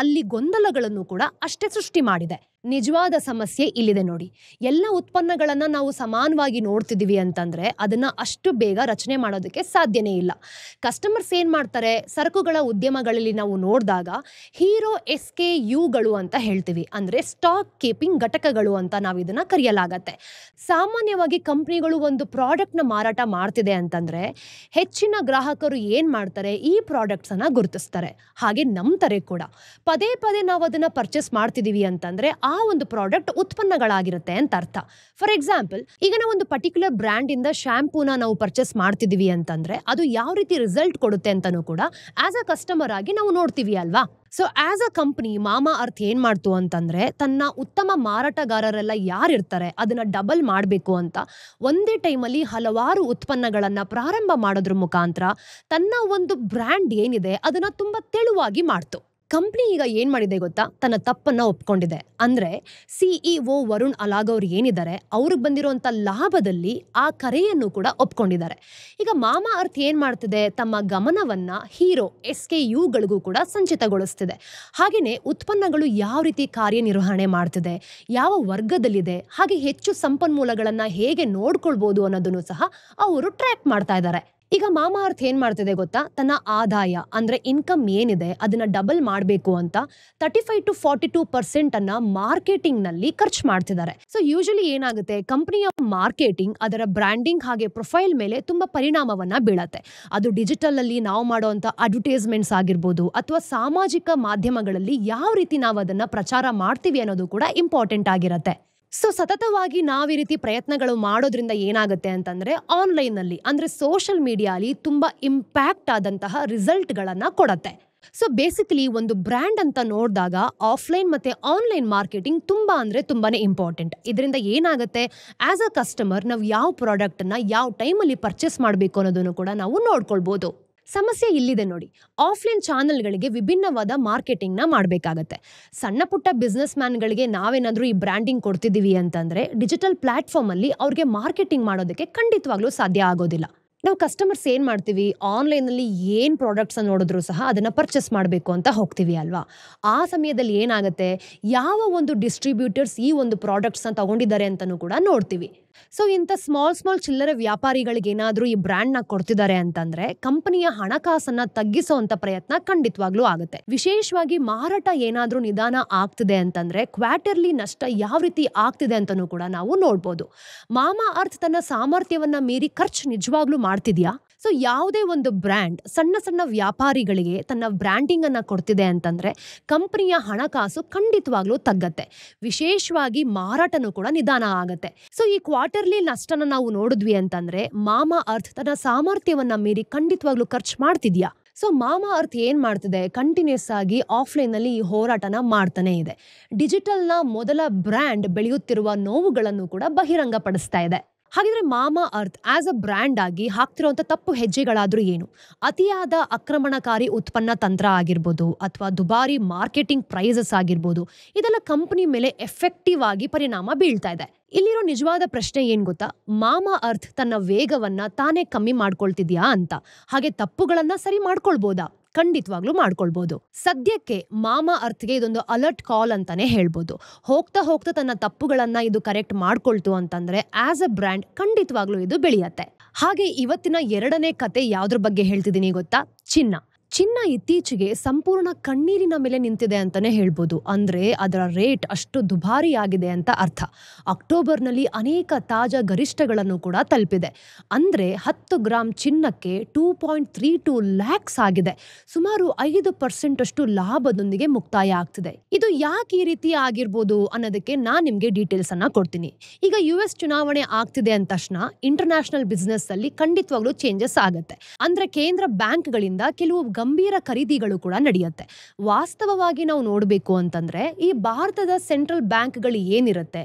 ಅಲ್ಲಿ ಗೊಂದಲಗಳನ್ನು ಕೂಡ ಅಷ್ಟೇ ಸೃಷ್ಟಿ ಮಾಡಿದೆ. ನಿಜವಾದ ಸಮಸ್ಯೆ ಇಲ್ಲಿದೆ ನೋಡಿ. ಎಲ್ಲ ಉತ್ಪನ್ನಗಳನ್ನ ನಾವು ಸಮಾನವಾಗಿ ನೋಡ್ತಿದೀವಿ ಅಂತಂದ್ರೆ ಅದನ್ನ ಅಷ್ಟು ಬೇಗ ರಚನೆ ಮಾಡೋದಕ್ಕೆ ಸಾಧ್ಯನೇ ಇಲ್ಲ. ಕಸ್ಟಮರ್ಸ್ ಏನ್ ಮಾಡ್ತಾರೆ, ಸರಕುಗಳ ಉದ್ಯಮಗಳಲ್ಲಿ ನಾವು ನೋಡಿದಾಗ ಹೀರೋ SKUಗಳು ಅಂತ ಹೇಳ್ತೀವಿ, ಅಂದ್ರೆ ಸ್ಟಾಕ್ ಕೀಪಿಂಗ್ ಘಟಕಗಳು ಅಂತ ನಾವು ಇದನ್ನ ಕರೆಯಲಾಗತ್ತೆ. ಸಾಮಾನ್ಯವಾಗಿ ಕಂಪನಿಗಳು ಒಂದು ಪ್ರಾಡಕ್ಟ್ ನ ಮಾರಾಟ ಮಾಡ್ತಿದೆ ಅಂತಂದ್ರೆ ಹೆಚ್ಚಿನ ಗ್ರಾಹಕರು ಏನ್ ಮಾಡ್ತಾರೆ, ಈ ಪ್ರಾಡಕ್ಟ್ಸ್ ಅನ್ನ ಗುರುತಿಸ್ತಾರೆ, ಹಾಗೆ ನಂಬ್ತಾರೆ ಕೂಡ. ಪದೇ ಪದೇ ನಾವು ಅದನ್ನ ಪರ್ಚೇಸ್ ಮಾಡ್ತಿದೀವಿ ಅಂತಂದ್ರೆ ಆ ಒಂದು ಪ್ರಾಡಕ್ಟ್ ಉತ್ಪನ್ನಗಳಾಗಿರುತ್ತೆ ಅಂತ ಅರ್ಥ. ಫಾರ್ ಎಕ್ಸಾಂಪಲ್ ಈಗ ನಾವು ಒಂದು ಪರ್ಟಿಕ್ಯುಲರ್ ಬ್ರ್ಯಾಂಡ್ ಇಂದ ಶಾಂಪೂನ ನಾವು ಪರ್ಚೇಸ್ ಮಾಡ್ತಿದೀವಿ ಅಂತಂದ್ರೆ ಅದು ಯಾವ ರೀತಿ ರಿಸಲ್ಟ್ ಕೊಡುತ್ತೆ ಅಂತಾನೂ ಕೂಡ ಆಸ್ ಅ ಕಸ್ಟಮರ್ ಆಗಿ ನಾವು ನೋಡ್ತೀವಿ ಅಲ್ವಾ. ಸೊ ಆಸ್ ಅ ಕಂಪನಿ ಮಾಮಾ ಅರ್ತ್ ಏನ್ ಮಾಡ್ತು ಅಂತಂದ್ರೆ ತನ್ನ ಉತ್ತಮ ಮಾರಾಟಗಾರರೆಲ್ಲ ಯಾರಿರ್ತಾರೆ ಅದನ್ನ ಡಬಲ್ ಮಾಡಬೇಕು ಅಂತ ಒಂದೇ ಟೈಮಲ್ಲಿ ಹಲವಾರು ಉತ್ಪನ್ನಗಳನ್ನ ಪ್ರಾರಂಭ ಮಾಡೋದ್ರ ಮುಖಾಂತರ ತನ್ನ ಒಂದು ಬ್ರ್ಯಾಂಡ್ ಏನಿದೆ ಅದನ್ನ ತುಂಬಾ ತೆಳುವಾಗಿ ಮಾಡ್ತು. ಕಂಪನಿ ಈಗ ಏನ್ ಮಾಡಿದೆ ಗೊತ್ತಾ, ತನ್ನ ತಪ್ಪನ್ನ ಒಪ್ಕೊಂಡಿದೆ. ಅಂದ್ರೆ CEO ವರುಣ್ ಅಲಾಗ್ ಅವ್ರು ಏನಿದ್ದಾರೆ ಅವ್ರಿಗೆ ಬಂದಿರುವಂತ ಲಾಭದಲ್ಲಿ ಆ ಕರೆಯನ್ನು ಕೂಡ ಒಪ್ಕೊಂಡಿದ್ದಾರೆ. ಈಗ ಮಾಮಾ ಅರ್ತ್ ಏನ್ ಮಾಡ್ತಿದೆ, ತಮ್ಮ ಗಮನವನ್ನ ಹೀರೋ SKUಗಳಿಗೂ ಕೂಡ ಸಂಚಿತಗೊಳಿಸ್ತಿದೆ. ಹಾಗೇನೆ ಉತ್ಪನ್ನಗಳು ಯಾವ ರೀತಿ ಕಾರ್ಯನಿರ್ವಹಣೆ ಮಾಡ್ತಿದೆ, ಯಾವ ವರ್ಗದಲ್ಲಿದೆ, ಹಾಗೆ ಹೆಚ್ಚು ಸಂಪನ್ಮೂಲಗಳನ್ನ ಹೇಗೆ ನೋಡ್ಕೊಳ್ಬಹುದು ಅನ್ನೋದನ್ನು ಸಹ ಅವರು ಟ್ರ್ಯಾಕ್ ಮಾಡ್ತಾ ಇದ್ದಾರೆ. ಈಗ ಮಾಮಾ ಅರ್ತ್ ಏನ್ ಮಾಡ್ತಿದೆ ಗೊತ್ತಾ, ತನ್ನ ಆದಾಯ ಅಂದ್ರೆ ಇನ್ಕಮ್ ಏನಿದೆ ಅದನ್ನ ಡಬಲ್ ಮಾಡಬೇಕು ಅಂತ 35 to 42% ಅನ್ನ ಮಾರ್ಕೆಟಿಂಗ್ ನಲ್ಲಿ ಖರ್ಚು ಮಾಡ್ತಿದ್ದಾರೆ. ಸೊ ಯೂಶಲಿ ಏನಾಗುತ್ತೆ, ಕಂಪನಿಯ ಮಾರ್ಕೆಟಿಂಗ್ ಅದರ ಬ್ರ್ಯಾಂಡಿಂಗ್ ಹಾಗೆ ಪ್ರೊಫೈಲ್ ಮೇಲೆ ತುಂಬಾ ಪರಿಣಾಮವನ್ನ ಬೀಳತ್ತೆ. ಅದು ಡಿಜಿಟಲ್ ಅಲ್ಲಿ ನಾವು ಮಾಡುವಂತ ಅಡ್ವರ್ಟೈಸ್ಮೆಂಟ್ಸ್ ಆಗಿರ್ಬೋದು ಅಥವಾ ಸಾಮಾಜಿಕ ಮಾಧ್ಯಮಗಳಲ್ಲಿ ಯಾವ ರೀತಿ ನಾವು ಅದನ್ನ ಪ್ರಚಾರ ಮಾಡ್ತೀವಿ ಅನ್ನೋದು ಕೂಡ ಇಂಪಾರ್ಟೆಂಟ್ ಆಗಿರತ್ತೆ. ಸೊ ಸತತವಾಗಿ ನಾವ್ ಈ ರೀತಿ ಪ್ರಯತ್ನಗಳು ಮಾಡೋದ್ರಿಂದ ಏನಾಗುತ್ತೆ ಅಂತಂದ್ರೆ ಆನ್ಲೈನ್ ನಲ್ಲಿ ಅಂದ್ರೆ ಸೋಷಿಯಲ್ ಮೀಡಿಯಾಲಿ ತುಂಬಾ ಇಂಪ್ಯಾಕ್ಟ್ ಆದಂತಹ ರಿಸಲ್ಟ್ ಗಳನ್ನ ಕೊಡತ್ತೆ. ಸೊ ಬೇಸಿಕಲಿ ಒಂದು ಬ್ರ್ಯಾಂಡ್ ಅಂತ ನೋಡಿದಾಗ ಆಫ್ಲೈನ್ ಮತ್ತೆ ಆನ್ಲೈನ್ ಮಾರ್ಕೆಟಿಂಗ್ ತುಂಬಾ ಅಂದ್ರೆ ತುಂಬಾನೇ ಇಂಪಾರ್ಟೆಂಟ್. ಇದರಿಂದ ಏನಾಗುತ್ತೆ, ಆಸ್ ಅ ಕಸ್ಟಮರ್ ನಾವು ಯಾವ ಪ್ರಾಡಕ್ಟ್ ಅನ್ನ ಯಾವ ಟೈಮಲ್ಲಿ ಪರ್ಚೇಸ್ ಮಾಡಬೇಕು ಅನ್ನೋದನ್ನು ಕೂಡ ನಾವು ನೋಡ್ಕೊಳ್ಬಹುದು. ಸಮಸ್ಯೆ ಇಲ್ಲಿದೆ ನೋಡಿ. ಆಫ್ಲೈನ್ ಚಾನೆಲ್ಗಳಿಗೆ ವಿಭಿನ್ನವಾದ ಮಾರ್ಕೆಟಿಂಗ್ನ ಮಾಡಬೇಕಾಗತ್ತೆ. ಸಣ್ಣ ಪುಟ್ಟ ಬಿಸ್ನೆಸ್ ಮ್ಯಾನ್ಗಳಿಗೆ ನಾವೇನಾದ್ರೂ ಈ ಬ್ರ್ಯಾಂಡಿಂಗ್ ಕೊಡ್ತಿದ್ದೀವಿ ಅಂತಂದ್ರೆ ಡಿಜಿಟಲ್ ಪ್ಲಾಟ್ಫಾರ್ಮ್ ಅಲ್ಲಿ ಅವ್ರಿಗೆ ಮಾರ್ಕೆಟಿಂಗ್ ಮಾಡೋದಕ್ಕೆ ಖಂಡಿತವಾಗ್ಲೂ ಸಾಧ್ಯ ಆಗೋದಿಲ್ಲ. ನಾವು ಕಸ್ಟಮರ್ಸ್ ಏನ್ ಮಾಡ್ತೀವಿ, ಆನ್ಲೈನಲ್ಲಿ ಏನ್ ಪ್ರಾಡಕ್ಟ್ಸ್ ನೋಡಿದ್ರು ಸಹ ಅದನ್ನ ಪರ್ಚೇಸ್ ಮಾಡಬೇಕು ಅಂತ ಹೋಗ್ತೀವಿ ಅಲ್ವಾ. ಆ ಸಮಯದಲ್ಲಿ ಏನಾಗುತ್ತೆ, ಯಾವ ಒಂದು ಡಿಸ್ಟ್ರಿಬ್ಯೂಟರ್ಸ್ ಈ ಒಂದು ಪ್ರಾಡಕ್ಟ್ಸ್ನ ತಗೊಂಡಿದ್ದಾರೆ ಅಂತಲೂ ಕೂಡ ನೋಡ್ತೀವಿ. ಸೊ ಇಂಥ ಸ್ಮಾಲ್ ಚಿಲ್ಲರೆ ವ್ಯಾಪಾರಿಗಳಿಗೆ ಏನಾದರೂ ಈ ಬ್ರ್ಯಾಂಡ್ನ ಕೊಡ್ತಿದ್ದಾರೆ ಅಂತಂದ್ರೆ ಕಂಪನಿಯ ಹಣಕಾಸನ್ನ ತಗ್ಗಿಸೋಂಥ ಪ್ರಯತ್ನ ಖಂಡಿತವಾಗ್ಲೂ ಆಗುತ್ತೆ. ವಿಶೇಷವಾಗಿ ಮಾರಾಟ ಏನಾದರೂ ನಿಧಾನ ಆಗ್ತಿದೆ ಅಂತಂದ್ರೆ ಕ್ವಾರ್ಟರ್ಲಿ ನಷ್ಟ ಯಾವ ರೀತಿ ಆಗ್ತಿದೆ ಅಂತಲೂ ಕೂಡ ನಾವು ನೋಡ್ಬೋದು. ಮಾಮಾ ಅರ್ತ್ ತನ್ನ ಸಾಮರ್ಥ್ಯವನ್ನ ಮೀರಿ ಖರ್ಚು ನಿಜವಾಗ್ಲೂ ಮಾಡ್ತಿದ್ಯಾ? ಸೊ ಯಾವುದೇ ಒಂದು ಬ್ರ್ಯಾಂಡ್ ಸಣ್ಣ ವ್ಯಾಪಾರಿಗಳಿಗೆ ತನ್ನ ಬ್ರ್ಯಾಂಡಿಂಗ್ ಅನ್ನ ಕೊಡ್ತಿದೆ ಅಂತಂದ್ರೆ ಕಂಪನಿಯ ಹಣಕಾಸು ಖಂಡಿತವಾಗ್ಲೂ ತಗ್ಗತ್ತೆ. ವಿಶೇಷವಾಗಿ ಮಾರಾಟನೂ ಕೂಡ ನಿಧಾನ ಆಗತ್ತೆ. ಸೊ ಈ ಕ್ವಾರ್ಟರ್ಲಿ ನಷ್ಟನ ನಾವು ನೋಡಿದ್ವಿ ಅಂತಂದ್ರೆ ಮಾಮಾ ಅರ್ತ್ ತನ್ನ ಸಾಮರ್ಥ್ಯವನ್ನ ಮೀರಿ ಖಂಡಿತವಾಗ್ಲೂ ಖರ್ಚು ಮಾಡ್ತಿದ್ಯಾ? ಸೊ ಮಾಮಾ ಅರ್ತ್ ಏನ್ ಮಾಡ್ತಿದೆ, ಕಂಟಿನ್ಯೂಸ್ ಆಗಿ ಆಫ್ಲೈನ್ ನಲ್ಲಿ ಈ ಹೋರಾಟನ ಮಾಡ್ತಾನೆ ಇದೆ. ಡಿಜಿಟಲ್ನ ಮೊದಲ ಬ್ರ್ಯಾಂಡ್ ಬೆಳೆಯುತ್ತಿರುವ ನೋವುಗಳನ್ನು ಕೂಡ ಬಹಿರಂಗಪಡಿಸ್ತಾ ಇದೆ. ಹಾಗಿದ್ರೆ ಮಾಮಾ ಅರ್ತ್ ಆಸ್ ಅ ಬ್ರ್ಯಾಂಡ್ ಆಗಿ ಹಾಕ್ತಿರುವಂತ ತಪ್ಪು ಹೆಜ್ಜೆಗಳಾದ್ರೂ ಏನು? ಅತಿಯಾದ ಆಕ್ರಮಣಕಾರಿ ಉತ್ಪನ್ನ ತಂತ್ರ ಆಗಿರ್ಬೋದು ಅಥವಾ ದುಬಾರಿ ಮಾರ್ಕೆಟಿಂಗ್ ಪ್ರೈಸಸ್ ಆಗಿರ್ಬೋದು, ಇದೆಲ್ಲ ಕಂಪನಿ ಮೇಲೆ ಎಫೆಕ್ಟಿವ್ ಆಗಿ ಪರಿಣಾಮ ಬೀಳ್ತಾ ಇದೆ. ಇಲ್ಲಿರೋ ನಿಜವಾದ ಪ್ರಶ್ನೆ ಏನ್ ಗೊತ್ತಾ, ಮಾಮಾ ಅರ್ತ್ ತನ್ನ ವೇಗವನ್ನ ತಾನೇ ಕಮ್ಮಿ ಮಾಡ್ಕೊಳ್ತಿದ್ಯಾ ಅಂತ. ಹಾಗೆ ತಪ್ಪುಗಳನ್ನ ಸರಿ ಮಾಡ್ಕೊಳ್ಬೋದಾ? ಖಂಡಿತವಾಗ್ಲೂ ಮಾಡ್ಕೊಳ್ಬಹುದು. ಸದ್ಯಕ್ಕೆ ಮಾಮಾ ಅರ್ತ್ಗೆ ಇದೊಂದು ಅಲರ್ಟ್ ಕಾಲ್ ಅಂತಾನೆ ಹೇಳ್ಬೋದು. ಹೋಗ್ತಾ ತನ್ನ ತಪ್ಪುಗಳನ್ನ ಇದು ಕರೆಕ್ಟ್ ಮಾಡ್ಕೊಳ್ತು ಅಂತಂದ್ರೆ ಆಸ್ ಅ ಬ್ರ್ಯಾಂಡ್ ಖಂಡಿತವಾಗ್ಲೂ ಇದು ಬೆಳೆಯತ್ತೆ. ಹಾಗೆ ಇವತ್ತಿನ ಎರಡನೇ ಕತೆ ಯಾವ್ದ್ರ ಬಗ್ಗೆ ಹೇಳ್ತಿದ್ದೀನಿ ಗೊತ್ತಾ? ಚಿನ್ನ ಇತ್ತೀಚೆಗೆ ಸಂಪೂರ್ಣ ಕಣ್ಣೀರಿನ ಮೇಲೆ ನಿಂತಿದೆ ಅಂತಾನೆ ಹೇಳ್ಬೋದು. ಅಂದ್ರೆ ಅದರ ರೇಟ್ ಅಷ್ಟು ದುಬಾರಿ ಆಗಿದೆ ಅಂತ ಅರ್ಥ. ಅಕ್ಟೋಬರ್ನಲ್ಲಿ ಅನೇಕ ತಾಜಾ ಗರಿಷ್ಠಗಳನ್ನು ಕೂಡ ತಲುಪಿದೆ. ಅಂದ್ರೆ 10 ಗ್ರಾಂ ಚಿನ್ನಕ್ಕೆ 2.32 ಲ್ಯಾಕ್ಸ್ ಆಗಿದೆ. ಸುಮಾರು 5% ಅಷ್ಟು ಲಾಭದೊಂದಿಗೆ ಮುಕ್ತಾಯ ಆಗ್ತಿದೆ. ಇದು ಯಾಕೆ ಈ ರೀತಿ ಆಗಿರ್ಬೋದು ಅನ್ನೋದಕ್ಕೆ ನಾನ್ ನಿಮ್ಗೆ ಡೀಟೇಲ್ಸ್ ಅನ್ನ ಕೊಡ್ತೀನಿ. ಈಗ US ಚುನಾವಣೆ ಆಗ್ತಿದೆ ಅಂದ ತಕ್ಷಣ ಇಂಟರ್ನ್ಯಾಷನಲ್ ಬಿಸ್ನೆಸ್ ಅಲ್ಲಿ ಖಂಡಿತವಾಗ್ಲೂ ಚೇಂಜಸ್ ಆಗತ್ತೆ. ಅಂದ್ರೆ ಕೇಂದ್ರ ಬ್ಯಾಂಕ್ಗಳಿಂದ ಕೆಲವು ಗಂಭೀರ ಖರೀದಿಗಳು ಕೂಡ ನಡೆಯುತ್ತೆ. ವಾಸ್ತವವಾಗಿ ನಾವು ನೋಡಬೇಕು ಅಂತಂದ್ರೆ ಈ ಭಾರತದ ಸೆಂಟ್ರಲ್ ಬ್ಯಾಂಕ್ಗಳು ಏನಿರುತ್ತೆ,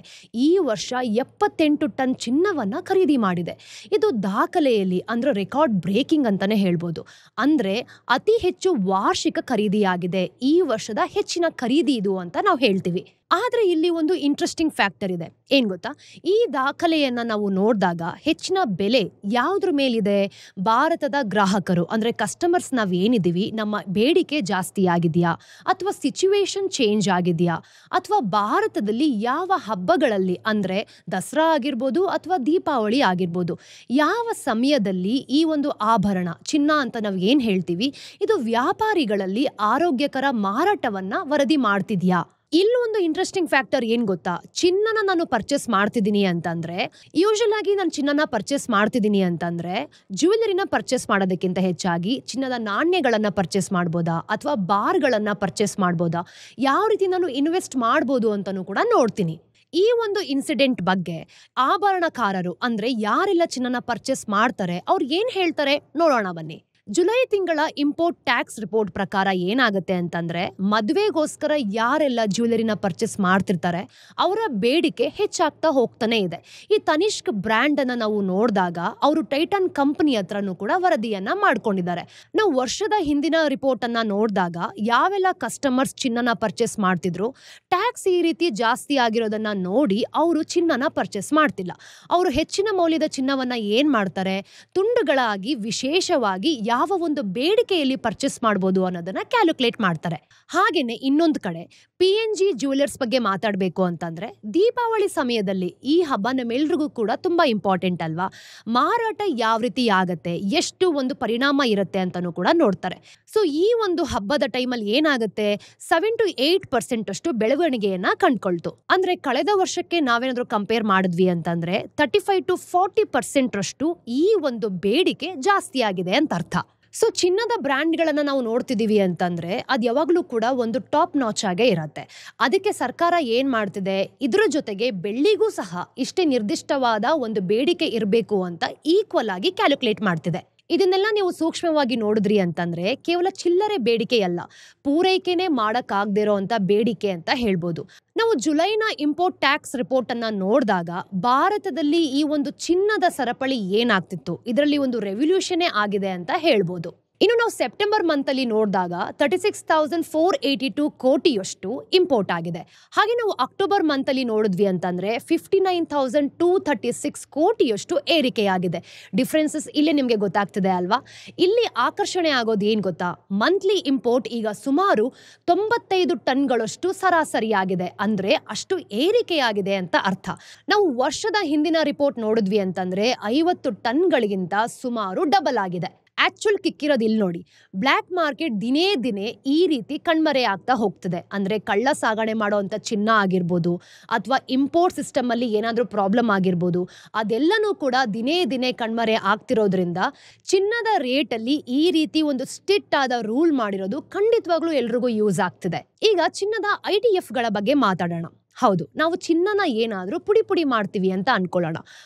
ಈ ವರ್ಷ 78 ಟನ್ ಚಿನ್ನವನ್ನ ಖರೀದಿ ಮಾಡಿದೆ. ಇದು ದಾಖಲೆಯಲ್ಲಿ ಅಂದ್ರೆ ರೆಕಾರ್ಡ್ ಬ್ರೇಕಿಂಗ್ ಅಂತಾನೆ ಹೇಳ್ಬೋದು. ಅಂದ್ರೆ ಅತಿ ಹೆಚ್ಚು ವಾರ್ಷಿಕ ಖರೀದಿಯಾಗಿದೆ. ಈ ವರ್ಷದ ಹೆಚ್ಚಿನ ಖರೀದಿ ಇದು ಅಂತ ನಾವು ಹೇಳ್ತೀವಿ. ಆದ್ರೆ ಇಲ್ಲಿ ಒಂದು ಇಂಟ್ರೆಸ್ಟಿಂಗ್ ಫ್ಯಾಕ್ಟರ್ ಇದೆ. ಏನ್ ಗೊತ್ತಾ, ಈ ದಾಖಲೆಯನ್ನ ನಾವು ನೋಡಿದಾಗ ಹೆಚ್ಚಿನ ಬೆಲೆ ಯಾವ್ದ್ರ ಮೇಲಿದೆ? ಭಾರತದ ಗ್ರಾಹಕರು ಅಂದ್ರೆ ಕಸ್ಟಮರ್ಸ್ ನಾವೇನಿದೀವಿ, ನಮ್ಮ ಬೇಡಿಕೆ ಜಾಸ್ತಿ ಆಗಿದೆಯಾ ಅಥವಾ ಸಿಚುವೇಶನ್ ಚೇಂಜ್ ಆಗಿದೆಯಾ ಅಥವಾ ಭಾರತದಲ್ಲಿ ಯಾವ ಹಬ್ಬಗಳಲ್ಲಿ ಅಂದ್ರೆ ದಸರಾ ಆಗಿರ್ಬೋದು ಅಥವಾ ದೀಪಾವಳಿ ಆಗಿರ್ಬೋದು, ಯಾವ ಸಮಯದಲ್ಲಿ ಈ ಒಂದು ಆಭರಣ ಚಿನ್ನ ಅಂತ ನಾವು ಏನ್ ಹೇಳ್ತೀವಿ, ಇದು ವ್ಯಾಪಾರಿಗಳಲ್ಲಿ ಆರೋಗ್ಯಕರ ಮಾರಾಟವನ್ನ ವರದಿ ಮಾಡ್ತಿದ್ಯಾ? ಇಲ್ಲೊಂದು ಇಂಟ್ರೆಸ್ಟಿಂಗ್ ಫ್ಯಾಕ್ಟರ್ ಏನ್ ಗೊತ್ತಾ, ಚಿನ್ನನ ನಾನು ಪರ್ಚೇಸ್ ಮಾಡ್ತಿದ್ದೀನಿ ಅಂತಂದ್ರೆ, ಯೂಶುವಲ್ ಆಗಿ ನಾನು ಚಿನ್ನನ ಪರ್ಚೇಸ್ ಮಾಡ್ತಿದ್ದೀನಿ ಅಂತಂದ್ರೆ ಜ್ಯುವೆಲರಿನ ಪರ್ಚೇಸ್ ಮಾಡೋದಕ್ಕಿಂತ ಹೆಚ್ಚಾಗಿ ಚಿನ್ನದ ನಾಣ್ಯಗಳನ್ನ ಪರ್ಚೇಸ್ ಮಾಡ್ಬೋದಾ ಅಥವಾ ಬಾರ್ಗಳನ್ನ ಪರ್ಚೇಸ್ ಮಾಡ್ಬೋದಾ, ಯಾವ ರೀತಿ ನಾನು ಇನ್ವೆಸ್ಟ್ ಮಾಡ್ಬೋದು ಅಂತಾನೂ ಕೂಡ ನೋಡ್ತೀನಿ. ಈ ಒಂದು ಇನ್ಸಿಡೆಂಟ್ ಬಗ್ಗೆ ಆಭರಣಕಾರರು ಅಂದ್ರೆ ಯಾರೆಲ್ಲ ಚಿನ್ನನ ಪರ್ಚೇಸ್ ಮಾಡ್ತಾರೆ ಅವ್ರು ಏನ್ ಹೇಳ್ತಾರೆ ನೋಡೋಣ ಬನ್ನಿ. ಜುಲೈ ತಿಂಗಳ ಇಂಪೋರ್ಟ್ ಟ್ಯಾಕ್ಸ್ ರಿಪೋರ್ಟ್ ಪ್ರಕಾರ ಏನಾಗುತ್ತೆ ಅಂತಂದ್ರೆ, ಮದುವೆಗೋಸ್ಕರ ಯಾರೆಲ್ಲ ಜ್ಯುವೆಲರಿನ ಪರ್ಚೇಸ್ ಮಾಡ್ತಿರ್ತಾರೆ ಅವರ ಬೇಡಿಕೆ ಹೆಚ್ಚಾಗ್ತಾ ಹೋಗ್ತಾನೆ ಇದೆ. ಈ ತನಿಷ್ಕ್ ಬ್ರ್ಯಾಂಡ್ ಅನ್ನ ನಾವು ನೋಡಿದಾಗ ಅವರು ಟೈಟನ್ ಕಂಪನಿ ಹತ್ರನೂ ಕೂಡ ವರದಿಯನ್ನ ಮಾಡ್ಕೊಂಡಿದ್ದಾರೆ. ನಾವು ವರ್ಷದ ಹಿಂದಿನ ರಿಪೋರ್ಟ್ ಅನ್ನ ನೋಡಿದಾಗ ಯಾವೆಲ್ಲ ಕಸ್ಟಮರ್ಸ್ ಚಿನ್ನನ ಪರ್ಚೇಸ್ ಮಾಡ್ತಿದ್ರು, ಟ್ಯಾಕ್ಸ್ ಈ ರೀತಿ ಜಾಸ್ತಿ ಆಗಿರೋದನ್ನ ನೋಡಿ ಅವರು ಚಿನ್ನನ ಪರ್ಚೇಸ್ ಮಾಡ್ತಿಲ್ಲ. ಅವರು ಹೆಚ್ಚಿನ ಮೌಲ್ಯದ ಚಿನ್ನವನ್ನ ಏನ್ ಮಾಡ್ತಾರೆ, ತುಂಡುಗಳಾಗಿ ವಿಶೇಷವಾಗಿ ಯಾವ ಒಂದು ಬೇಡಿಕೆಯಲ್ಲಿ ಪರ್ಚೇಸ್ ಮಾಡಬಹುದು ಅನ್ನೋದನ್ನ ಕ್ಯಾಲ್ಕುಲೇಟ್ ಮಾಡ್ತಾರೆ. ಹಾಗೇನೆ ಇನ್ನೊಂದು ಕಡೆ PNG ಜ್ಯುವೆಲರ್ಸ್ ಬಗ್ಗೆ ಮಾತಾಡಬೇಕು ಅಂತಂದ್ರೆ, ದೀಪಾವಳಿ ಸಮಯದಲ್ಲಿ ಈ ಹಬ್ಬ ನಮ್ಮೆಲ್ರಿಗೂ ಕೂಡ ತುಂಬಾ ಇಂಪಾರ್ಟೆಂಟ್ ಅಲ್ವಾ. ಮಾರಾಟ ಯಾವ ರೀತಿ ಆಗತ್ತೆ, ಎಷ್ಟು ಒಂದು ಪರಿಣಾಮ ಇರುತ್ತೆ ಅಂತಾನೂ ಕೂಡ ನೋಡ್ತಾರೆ. ಸೊ ಈ ಒಂದು ಹಬ್ಬದ ಟೈಮಲ್ಲಿ ಏನಾಗುತ್ತೆ, 7 to 8% ಅಷ್ಟು ಬೆಳವಣಿಗೆಯನ್ನ ಕಂಡ್ಕೊಳ್ತು. ಅಂದ್ರೆ ಕಳೆದ ವರ್ಷಕ್ಕೆ ನಾವೇನಾದ್ರೂ ಕಂಪೇರ್ ಮಾಡಿದ್ವಿ ಅಂತಂದ್ರೆ 35 to 40% ಅಷ್ಟು ಈ ಒಂದು ಬೇಡಿಕೆ ಜಾಸ್ತಿ ಆಗಿದೆ ಅಂತ ಅರ್ಥ. ಸೊ ಚಿನ್ನದ ಬ್ರ್ಯಾಂಡ್ಗಳನ್ನ ನಾವು ನೋಡ್ತಿದೀವಿ ಅಂತಂದ್ರೆ ಅದು ಯಾವಾಗ್ಲೂ ಕೂಡ ಒಂದು ಟಾಪ್ ನಾಚ್ ಆಗೇ ಇರತ್ತೆ. ಅದಕ್ಕೆ ಸರ್ಕಾರ ಏನ್ ಮಾಡ್ತಿದೆ, ಇದ್ರ ಜೊತೆಗೆ ಬೆಳ್ಳಿಗೂ ಸಹ ಇಷ್ಟೇ ನಿರ್ದಿಷ್ಟವಾದ ಒಂದು ಬೇಡಿಕೆ ಇರಬೇಕು ಅಂತ ಈಕ್ವಲ್ ಆಗಿ ಕ್ಯಾಲ್ಕುಲೇಟ್ ಮಾಡ್ತಿದೆ. ಇದನ್ನೆಲ್ಲ ನೀವು ಸೂಕ್ಷ್ಮವಾಗಿ ನೋಡಿದ್ರಿ ಅಂತಂದ್ರೆ ಕೇವಲ ಚಿಲ್ಲರೆ ಬೇಡಿಕೆಯಲ್ಲ, ಪೂರೈಕೆನೆ ಮಾಡಕ್ಕಾಗದೇ ಇರೋ ಅಂತ ಬೇಡಿಕೆ ಅಂತ ಹೇಳ್ಬೋದು. ನಾವು ಜುಲೈನ ಇಂಪೋರ್ಟ್ ಟ್ಯಾಕ್ಸ್ ರಿಪೋರ್ಟ್ ಅನ್ನ ನೋಡಿದಾಗ ಭಾರತದಲ್ಲಿ ಈ ಒಂದು ಚಿನ್ನದ ಸರಪಳಿ ಏನಾಗ್ತಿತ್ತು, ಇದರಲ್ಲಿ ಒಂದು ರೆವಲ್ಯೂಷನ್ ಆಗಿದೆ ಅಂತ ಹೇಳ್ಬೋದು. ಇನ್ನು ನಾವು ಸೆಪ್ಟೆಂಬರ್ ಮಂತ್ ಅಲ್ಲಿ ನೋಡಿದಾಗ 36,482 ಕೋಟಿಯಷ್ಟು ಇಂಪೋರ್ಟ್ ಆಗಿದೆ. ಹಾಗೆ ನಾವು ಅಕ್ಟೋಬರ್ ಮಂತ್ ಅಲ್ಲಿ ನೋಡಿದ್ವಿ ಅಂತಂದ್ರೆ 59,236 ಕೋಟಿಯಷ್ಟು ಏರಿಕೆಯಾಗಿದೆ. ಡಿಫ್ರೆನ್ಸಸ್ ಇಲ್ಲೇ ನಿಮಗೆ ಗೊತ್ತಾಗ್ತಿದೆ ಅಲ್ವಾ? ಇಲ್ಲಿ ಆಕರ್ಷಣೆ ಆಗೋದು ಏನ್ ಗೊತ್ತಾ, ಮಂತ್ಲಿ ಇಂಪೋರ್ಟ್ ಈಗ ಸುಮಾರು 95 ಟನ್ಗಳಷ್ಟು ಸರಾಸರಿಯಾಗಿದೆ. ಅಂದ್ರೆ ಅಷ್ಟು ಏರಿಕೆಯಾಗಿದೆ ಅಂತ ಅರ್ಥ. ನಾವು ವರ್ಷದ ಹಿಂದಿನ ರಿಪೋರ್ಟ್ ನೋಡಿದ್ವಿ ಅಂತಂದ್ರೆ 50 ಟನ್ಗಳಿಗಿಂತ ಸುಮಾರು ಡಬಲ್ ಆಗಿದೆ. ಆಕ್ಚುಲ್ ಕಿಕ್ಕಿರೋದು ಇಲ್ಲಿ ನೋಡಿ, ಬ್ಲ್ಯಾಕ್ ಮಾರ್ಕೆಟ್ ದಿನೇ ದಿನೇ ಈ ರೀತಿ ಕಣ್ಮರೆ ಆಗ್ತಾ ಹೋಗ್ತದೆ. ಅಂದ್ರೆ ಕಳ್ಳ ಸಾಗಣೆ ಮಾಡುವಂತ ಚಿನ್ನ ಆಗಿರ್ಬೋದು ಅಥವಾ ಇಂಪೋರ್ಟ್ ಸಿಸ್ಟಮ್ ಅಲ್ಲಿ ಏನಾದ್ರೂ ಪ್ರಾಬ್ಲಮ್ ಆಗಿರ್ಬೋದು, ಅದೆಲ್ಲನೂ ಕೂಡ ದಿನೇ ದಿನೇ ಕಣ್ಮರೆ ಆಗ್ತಿರೋದ್ರಿಂದ ಚಿನ್ನದ ರೇಟ್ ಅಲ್ಲಿ ಈ ರೀತಿ ಒಂದು ಸ್ಟ್ರಿಕ್ಟ್ ಆದ ರೂಲ್ ಮಾಡಿರೋದು ಖಂಡಿತವಾಗ್ಲೂ ಎಲ್ರಿಗೂ ಯೂಸ್ ಆಗ್ತಿದೆ. ಈಗ ಚಿನ್ನದ ITF ಗಳ ಬಗ್ಗೆ ಮಾತಾಡೋಣ. ಹೌದು, ನಾವು ಚಿನ್ನನ ಏನಾದ್ರೂ ಪುಡಿ ಪುಡಿ ಮಾಡ್ತೀವಿ ಅಂತ ಅನ್ಕೊಳ್ಳೋಣ.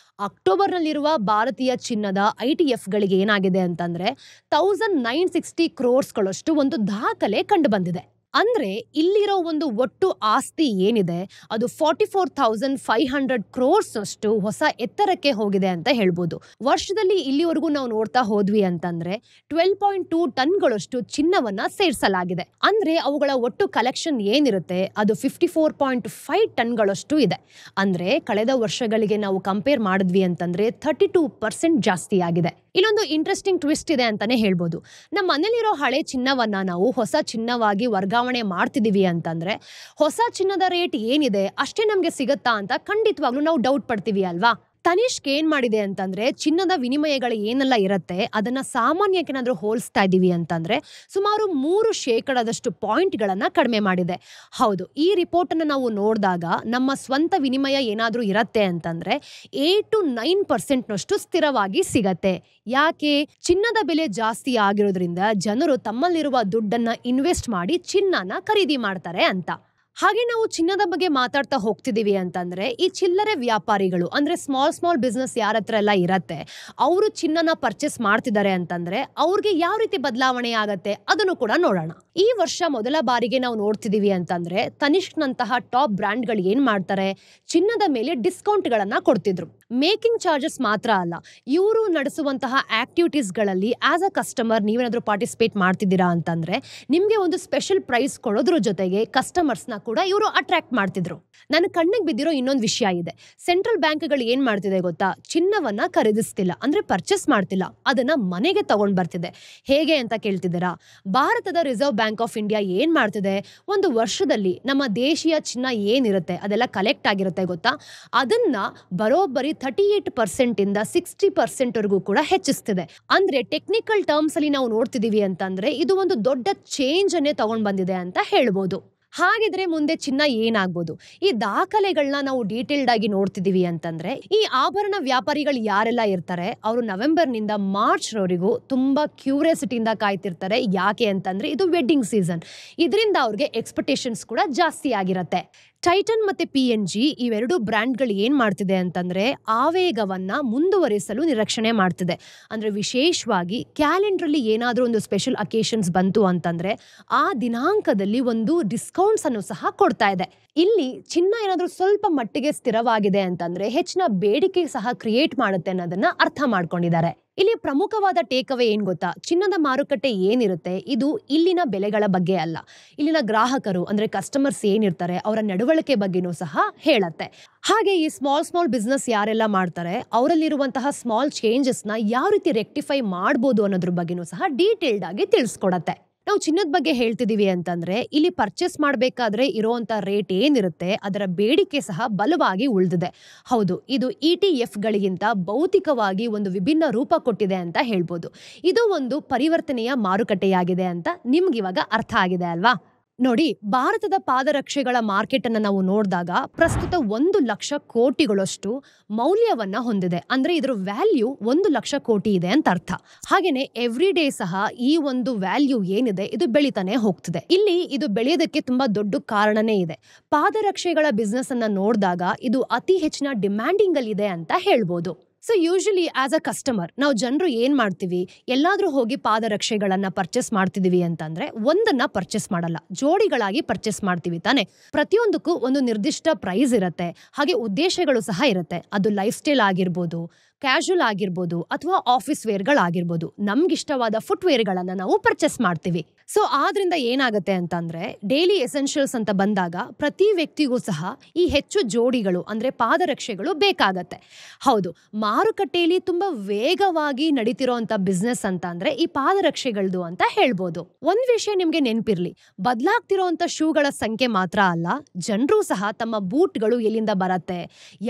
ಅಕ್ಟೋಬರ್ನಲ್ಲಿರುವ ಭಾರತೀಯ ಚಿನ್ನದ ITF ಗಳಿಗೆ ಏನಾಗಿದೆ ಅಂತಂದ್ರೆ 1960 ಕ್ರೋರ್ಸ್ಗಳಷ್ಟು ಒಂದು ದಾಖಲೆ ಕಂಡು ಬಂದಿದೆ. ಅಂದ್ರೆ ಇಲ್ಲಿರೋ ಒಂದು ಒಟ್ಟು ಆಸ್ತಿ ಏನಿದೆ ಅದು 44,500 ಕ್ರೋರ್ಸ್ ಅಷ್ಟು ಹೊಸ ಎತ್ತರಕ್ಕೆ ಹೋಗಿದೆ ಅಂತ ಹೇಳ್ಬೋದು. ವರ್ಷದಲ್ಲಿ ಇಲ್ಲಿವರೆಗೂ ನಾವು ನೋಡ್ತಾ ಹೋದ್ವಿ ಅಂತಂದ್ರೆ 12.2 ಟನ್ಗಳಷ್ಟು ಚಿನ್ನವನ್ನ ಸೇರಿಸಲಾಗಿದೆ. ಅಂದ್ರೆ ಅವುಗಳ ಒಟ್ಟು ಕಲೆಕ್ಷನ್ ಏನಿರುತ್ತೆ ಅದು 54.5 ಟನ್ಗಳಷ್ಟು ಇದೆ. ಅಂದ್ರೆ ಕಳೆದ ವರ್ಷಗಳಿಗೆ ನಾವು ಕಂಪೇರ್ ಮಾಡಿದ್ವಿ ಅಂತಂದ್ರೆ 32% ಜಾಸ್ತಿ ಆಗಿದೆ. ಇಲ್ಲೊಂದು ಇಂಟ್ರೆಸ್ಟಿಂಗ್ ಟ್ವಿಸ್ಟ್ ಇದೆ ಅಂತಾನೆ ಹೇಳ್ಬೋದು. ನಮ್ಮ ಮನೇಲಿರೋ ಹಳೆ ಚಿನ್ನವನ್ನ ನಾವು ಹೊಸ ಚಿನ್ನವಾಗಿ ವರ್ಗಾವಣೆ ಮಾಡ್ತಿದೀವಿ ಅಂತಂದ್ರೆ ಹೊಸ ಚಿನ್ನದ ರೇಟ್ ಏನಿದೆ ಅಷ್ಟೇ ನಮ್ಗೆ ಸಿಗತ್ತಾ ಅಂತ ಖಂಡಿತವಾಗ್ಲೂ ನಾವು ಡೌಟ್ ಪಡ್ತೀವಿ ಅಲ್ವಾ? ತನಿಷ್ಕ್ ಏನ್ ಮಾಡಿದೆ ಅಂತಂದ್ರೆ ಚಿನ್ನದ ವಿನಿಮಯಗಳು ಏನೆಲ್ಲ ಇರುತ್ತೆ ಅದನ್ನ ಸಾಮಾನ್ಯಕ್ಕೆ ಏನಾದ್ರೂ ಹೋಲಿಸ್ತಾ ಇದೀವಿ ಅಂತಂದ್ರೆ ಸುಮಾರು 3% ಪಾಯಿಂಟ್ಗಳನ್ನ ಕಡಿಮೆ ಮಾಡಿದೆ. ಹೌದು, ಈ ರಿಪೋರ್ಟ್ ಅನ್ನ ನಾವು ನೋಡಿದಾಗ ನಮ್ಮ ಸ್ವಂತ ವಿನಿಮಯ ಏನಾದ್ರೂ ಇರತ್ತೆ ಅಂತಂದ್ರೆ 8 to 9% ಸ್ಥಿರವಾಗಿ ಸಿಗತ್ತೆ. ಯಾಕೆ? ಚಿನ್ನದ ಬೆಲೆ ಜಾಸ್ತಿ ಆಗಿರೋದ್ರಿಂದ ಜನರು ತಮ್ಮಲ್ಲಿರುವ ದುಡ್ಡನ್ನ ಇನ್ವೆಸ್ಟ್ ಮಾಡಿ ಚಿನ್ನನ ಖರೀದಿ ಮಾಡ್ತಾರೆ ಅಂತ. ಹಾಗೆ ನಾವು ಚಿನ್ನದ ಬಗ್ಗೆ ಮಾತಾಡ್ತಾ ಹೋಗ್ತಿದೀವಿ ಅಂತಂದ್ರೆ ಈ ಚಿಲ್ಲರೆ ವ್ಯಾಪಾರಿಗಳು ಅಂದ್ರೆ ಸ್ಮಾಲ್ ಬಿಸ್ನೆಸ್ ಯಾರ ಹತ್ರ ಎಲ್ಲ ಇರತ್ತೆ ಅವರು ಚಿನ್ನನ ಪರ್ಚೇಸ್ ಮಾಡ್ತಿದ್ದಾರೆ ಅಂತಂದ್ರೆ ಅವ್ರಿಗೆ ಯಾವ ರೀತಿ ಬದಲಾವಣೆ ಆಗತ್ತೆ ಅದನ್ನು ಕೂಡ ನೋಡೋಣ. ಈ ವರ್ಷ ಮೊದಲ ಬಾರಿಗೆ ನಾವು ನೋಡ್ತಿದೀವಿ ಅಂತಂದ್ರೆ ತನಿಷ್ಕ್ ನಂತಹ ಟಾಪ್ ಬ್ರ್ಯಾಂಡ್ ಗಳು ಏನ್ ಮಾಡ್ತಾರೆ, ಚಿನ್ನದ ಮೇಲೆ ಡಿಸ್ಕೌಂಟ್ ಗಳನ್ನ ಕೊಡ್ತಿದ್ರು. ಮೇಕಿಂಗ್ ಚಾರ್ಜಸ್ ಮಾತ್ರ ಅಲ್ಲ, ಇವರು ನಡೆಸುವಂತಹ ಆಕ್ಟಿವಿಟೀಸ್ ಗಳಲ್ಲಿ ಆಸ್ ಅ ಕಸ್ಟಮರ್ ನೀವೇನಾದ್ರೂ ಪಾರ್ಟಿಸಿಪೇಟ್ ಮಾಡ್ತಿದ್ದೀರಾ ಅಂತಂದ್ರೆ ನಿಮ್ಗೆ ಒಂದು ಸ್ಪೆಷಲ್ ಪ್ರೈಸ್ ಕೊಡೋದ್ರ ಜೊತೆಗೆ ಕಸ್ಟಮರ್ಸ್ ನ ಕೂಡ ಇವರು ಅಟ್ರಾಕ್ಟ್ ಮಾಡ್ತಿದ್ರು. ನನ್ನ ಕಣ್ಣಿಗೆ ಬಿದ್ದಿರೋ ಇನ್ನೊಂದು ವಿಷಯ ಇದೆ. ಸೆಂಟ್ರಲ್ ಬ್ಯಾಂಕ್ಗಳು ಏನ್ ಮಾಡ್ತಿದೆ ಗೊತ್ತಾ, ಚಿನ್ನವನ್ನ ಖರೀದಿಸ್ತಿಲ್ಲ ಅಂದ್ರೆ ಪರ್ಚೇಸ್ ಮಾಡ್ತಿಲ್ಲ, ಅದನ್ನ ಮನೆಗೆ ತಗೊಂಡ್ ಬರ್ತಿದೆ. ಹೇಗೆ ಅಂತ ಕೇಳ್ತಿದ್ದೀರಾ? ಭಾರತದ ರಿಸರ್ವ್ ಬ್ಯಾಂಕ್ ಆಫ್ ಇಂಡಿಯಾ ಏನ್ ಮಾಡ್ತಿದೆ, ಒಂದು ವರ್ಷದಲ್ಲಿ ನಮ್ಮ ದೇಶೀಯ ಚಿನ್ನ ಏನಿರುತ್ತೆ ಅದೆಲ್ಲ ಕಲೆಕ್ಟ್ ಆಗಿರುತ್ತೆ ಗೊತ್ತಾ, ಅದನ್ನ ಬರೋಬ್ಬರಿ 38% ಇಂದ 60% ವರೆಗೂ ಕೂಡ ಹೆಚ್ಚಿಸ್ತಿದೆ. ಅಂದ್ರೆ ಟೆಕ್ನಿಕಲ್ ಟರ್ಮ್ಸ್ ಅಲ್ಲಿ ನಾವು ನೋಡ್ತಿದೀವಿ ಅಂತಂದ್ರೆ ಇದು ಒಂದು ದೊಡ್ಡ ಚೇಂಜ್ ಅನ್ನೇ ತಗೊಂಡ್ ಬಂದಿದೆ ಅಂತ ಹೇಳ್ಬೋದು. ಹಾಗಿದ್ರೆ ಮುಂದೆ ಚಿನ್ನ ಏನಾಗ್ಬೋದು? ಈ ದಾಖಲೆಗಳನ್ನ ನಾವು ಡೀಟೇಲ್ಡ್ ಆಗಿ ನೋಡ್ತಿದೀವಿ ಅಂತಂದ್ರೆ ಈ ಆಭರಣ ವ್ಯಾಪಾರಿಗಳು ಯಾರೆಲ್ಲ ಇರ್ತಾರೆ ಅವರು ನವೆಂಬರ್ನಿಂದ ಮಾರ್ಚ್ ರವರೆಗೂ ತುಂಬಾ ಕ್ಯೂರಿಯಾಸಿಟಿಯಿಂದ ಕಾಯ್ತಿರ್ತಾರೆ. ಯಾಕೆ ಅಂತಂದ್ರೆ ಇದು ವೆಡ್ಡಿಂಗ್ ಸೀಸನ್, ಇದರಿಂದ ಅವ್ರಿಗೆ ಎಕ್ಸ್ಪೆಕ್ಟೇಷನ್ಸ್ ಕೂಡ ಜಾಸ್ತಿ ಆಗಿರತ್ತೆ. ಟೈಟನ್ ಮತ್ತೆ PNG ಇವೆರಡು ಬ್ರ್ಯಾಂಡ್ಗಳು ಏನ್ ಮಾಡ್ತಿದೆ ಅಂತಂದ್ರೆ ಆವೇಗವನ್ನ ಮುಂದುವರಿಸಲು ನಿರೀಕ್ಷಣೆ ಮಾಡ್ತಿದೆ. ಅಂದ್ರೆ ವಿಶೇಷವಾಗಿ ಕ್ಯಾಲೆಂಡರ್ ಅಲ್ಲಿ ಏನಾದ್ರೂ ಒಂದು ಸ್ಪೆಷಲ್ ಅಕೇಶನ್ಸ್ ಬಂತು ಅಂತಂದ್ರೆ ಆ ದಿನಾಂಕದಲ್ಲಿ ಒಂದು ಡಿಸ್ಕೌಂಟ್ಸ್ ಅನ್ನು ಸಹ ಕೊಡ್ತಾ ಇದೆ. ಇಲ್ಲಿ ಚಿನ್ನ ಏನಾದ್ರೂ ಸ್ವಲ್ಪ ಮಟ್ಟಿಗೆ ಸ್ಥಿರವಾಗಿದೆ ಅಂತಂದ್ರೆ ಹೆಚ್ಚಿನ ಬೇಡಿಕೆ ಸಹ ಕ್ರಿಯೇಟ್ ಮಾಡುತ್ತೆ ಅನ್ನೋದನ್ನ ಅರ್ಥ ಮಾಡ್ಕೊಂಡಿದ್ದಾರೆ. ಇಲ್ಲಿ ಪ್ರಮುಖವಾದ ಟೇಕ್ಅವೇ ಏನ್ ಗೊತ್ತಾ, ಚಿನ್ನದ ಮಾರುಕಟ್ಟೆ ಏನಿರುತ್ತೆ ಇದು ಇಲ್ಲಿನ ಬೆಲೆಗಳ ಬಗ್ಗೆ ಅಲ್ಲ, ಇಲ್ಲಿನ ಗ್ರಾಹಕರು ಅಂದ್ರೆ ಕಸ್ಟಮರ್ಸ್ ಏನಿರ್ತಾರೆ ಅವರ ನಡವಳಿಕೆ ಬಗ್ಗೆನೂ ಸಹ ಹೇಳತ್ತೆ. ಹಾಗೆ ಈ ಸ್ಮಾಲ್ ಬಿಸ್ನೆಸ್ ಯಾರೆಲ್ಲ ಮಾಡ್ತಾರೆ ಅವರಲ್ಲಿರುವಂತಹ ಸ್ಮಾಲ್ ಚೇಂಜಸ್ ನ ಯಾವ ರೀತಿ ರೆಕ್ಟಿಫೈ ಮಾಡ್ಬೋದು ಅನ್ನೋದ್ರ ಬಗ್ಗೆನೂ ಸಹ ಡೀಟೇಲ್ಡ್ ಆಗಿ ತಿಳಿಸ್ಕೊಡತ್ತೆ. ನಾವು ಚಿನ್ನದ ಬಗ್ಗೆ ಹೇಳ್ತಿದೀವಿ ಅಂತಂದ್ರೆ ಇಲ್ಲಿ ಪರ್ಚೇಸ್ ಮಾಡಬೇಕಾದ್ರೆ ಇರುವಂತ ರೇಟ್ ಏನಿರುತ್ತೆ ಅದರ ಬೇಡಿಕೆ ಸಹ ಬಲವಾಗಿ ಉಳಿದಿದೆ. ಹೌದು, ಇದು ETF ಗಳಿಗಿಂತ ಭೌತಿಕವಾಗಿ ಒಂದು ವಿಭಿನ್ನ ರೂಪ ಕೊಟ್ಟಿದೆ ಅಂತ ಹೇಳ್ಬೋದು. ಇದು ಒಂದು ಪರಿವರ್ತನೆಯ ಮಾರುಕಟ್ಟೆಯಾಗಿದೆ ಅಂತ ನಿಮ್ಗೆ ಇವಾಗ ಅರ್ಥ ಆಗಿದೆ ಅಲ್ವಾ? ನೋಡಿ, ಭಾರತದ ಪಾದರಕ್ಷೆಗಳ ಮಾರ್ಕೆಟ್ ಅನ್ನ ನಾವು ನೋಡಿದಾಗ ಪ್ರಸ್ತುತ 1 ಲಕ್ಷ ಕೋಟಿಗಳಷ್ಟು ಮೌಲ್ಯವನ್ನ ಹೊಂದಿದೆ. ಅಂದ್ರೆ ಇದರ ವ್ಯಾಲ್ಯೂ 1 ಲಕ್ಷ ಕೋಟಿ ಇದೆ ಅಂತ ಅರ್ಥ. ಹಾಗೇನೆ ಎವ್ರಿ ಡೇ ಸಹ ಈ ಒಂದು ವ್ಯಾಲ್ಯೂ ಏನಿದೆ ಇದು ಬೆಳಿತಾನೆ ಹೋಗ್ತಿದೆ. ಇಲ್ಲಿ ಇದು ಬೆಳೆಯೋದಕ್ಕೆ ತುಂಬಾ ದೊಡ್ಡ ಕಾರಣನೇ ಇದೆ. ಪಾದರಕ್ಷೆಗಳ ಬಿಸ್ನೆಸ್ ಅನ್ನ ನೋಡಿದಾಗ ಇದು ಅತಿ ಹೆಚ್ಚಿನ ಡಿಮ್ಯಾಂಡಿಂಗ್ ಅಲ್ಲಿ ಇದೆ ಅಂತ ಹೇಳ್ಬೋದು. So usually as a customer ನಾವು ಜನರು ಏನ್ ಮಾಡ್ತೀವಿ, ಎಲ್ಲಾದ್ರೂ ಹೋಗಿ ಪಾದರಕ್ಷೆಗಳನ್ನ ಪರ್ಚೇಸ್ ಮಾಡ್ತಿದೀವಿ ಅಂತಂದ್ರೆ ಒಂದನ್ನ ಪರ್ಚೇಸ್ ಮಾಡಲ್ಲ, ಜೋಡಿಗಳಾಗಿ ಪರ್ಚೇಸ್ ಮಾಡ್ತೀವಿ ತಾನೆ. ಪ್ರತಿಯೊಂದಕ್ಕೂ ಒಂದು ನಿರ್ದಿಷ್ಟ ಪ್ರೈಸ್ ಇರುತ್ತೆ, ಹಾಗೆ ಉದ್ದೇಶಗಳು ಸಹ ಇರುತ್ತೆ. ಅದು ಲೈಫ್ ಸ್ಟೈಲ್ ಆಗಿರ್ಬೋದು, ಕ್ಯಾಶುವಲ್ ಆಗಿರ್ಬೋದು, ಅಥವಾ ಆಫೀಸ್ ವೇರ್ಗಳಾಗಿರ್ಬೋದು. ನಮ್ಗಿಷ್ಟವಾದ ಫುಟ್ ವೇರ್ಗಳನ್ನ ನಾವು ಪರ್ಚೇಸ್ ಮಾಡ್ತೀವಿ. ಸೊ ಆದ್ರಿಂದ ಏನಾಗುತ್ತೆ ಅಂತಂದ್ರೆ ಡೈಲಿ ಎಸೆನ್ಷಿಯಲ್ಸ್ ಅಂತ ಬಂದಾಗ ಪ್ರತಿ ವ್ಯಕ್ತಿಗೂ ಸಹ ಈ ಹೆಚ್ಚು ಜೋಡಿಗಳು ಅಂದ್ರೆ ಪಾದರಕ್ಷೆಗಳು ಬೇಕಾಗತ್ತೆ. ಹೌದು, ಮಾರುಕಟ್ಟೆಯಲ್ಲಿ ತುಂಬಾ ವೇಗವಾಗಿ ನಡೀತಿರೋಂಥ ಬಿಸ್ನೆಸ್ ಅಂತ ಅಂದ್ರೆ ಈ ಪಾದರಕ್ಷೆಗಳದು ಅಂತ ಹೇಳ್ಬೋದು. ಒಂದ್ ವಿಷಯ ನಿಮ್ಗೆ ನೆನ್ಪಿರ್ಲಿ, ಬದಲಾಗ್ತಿರೋಂಥ ಶೂಗಳ ಸಂಖ್ಯೆ ಮಾತ್ರ ಅಲ್ಲ, ಜನರು ಸಹ ತಮ್ಮ ಬೂಟ್ಗಳು ಎಲ್ಲಿಂದ ಬರತ್ತೆ,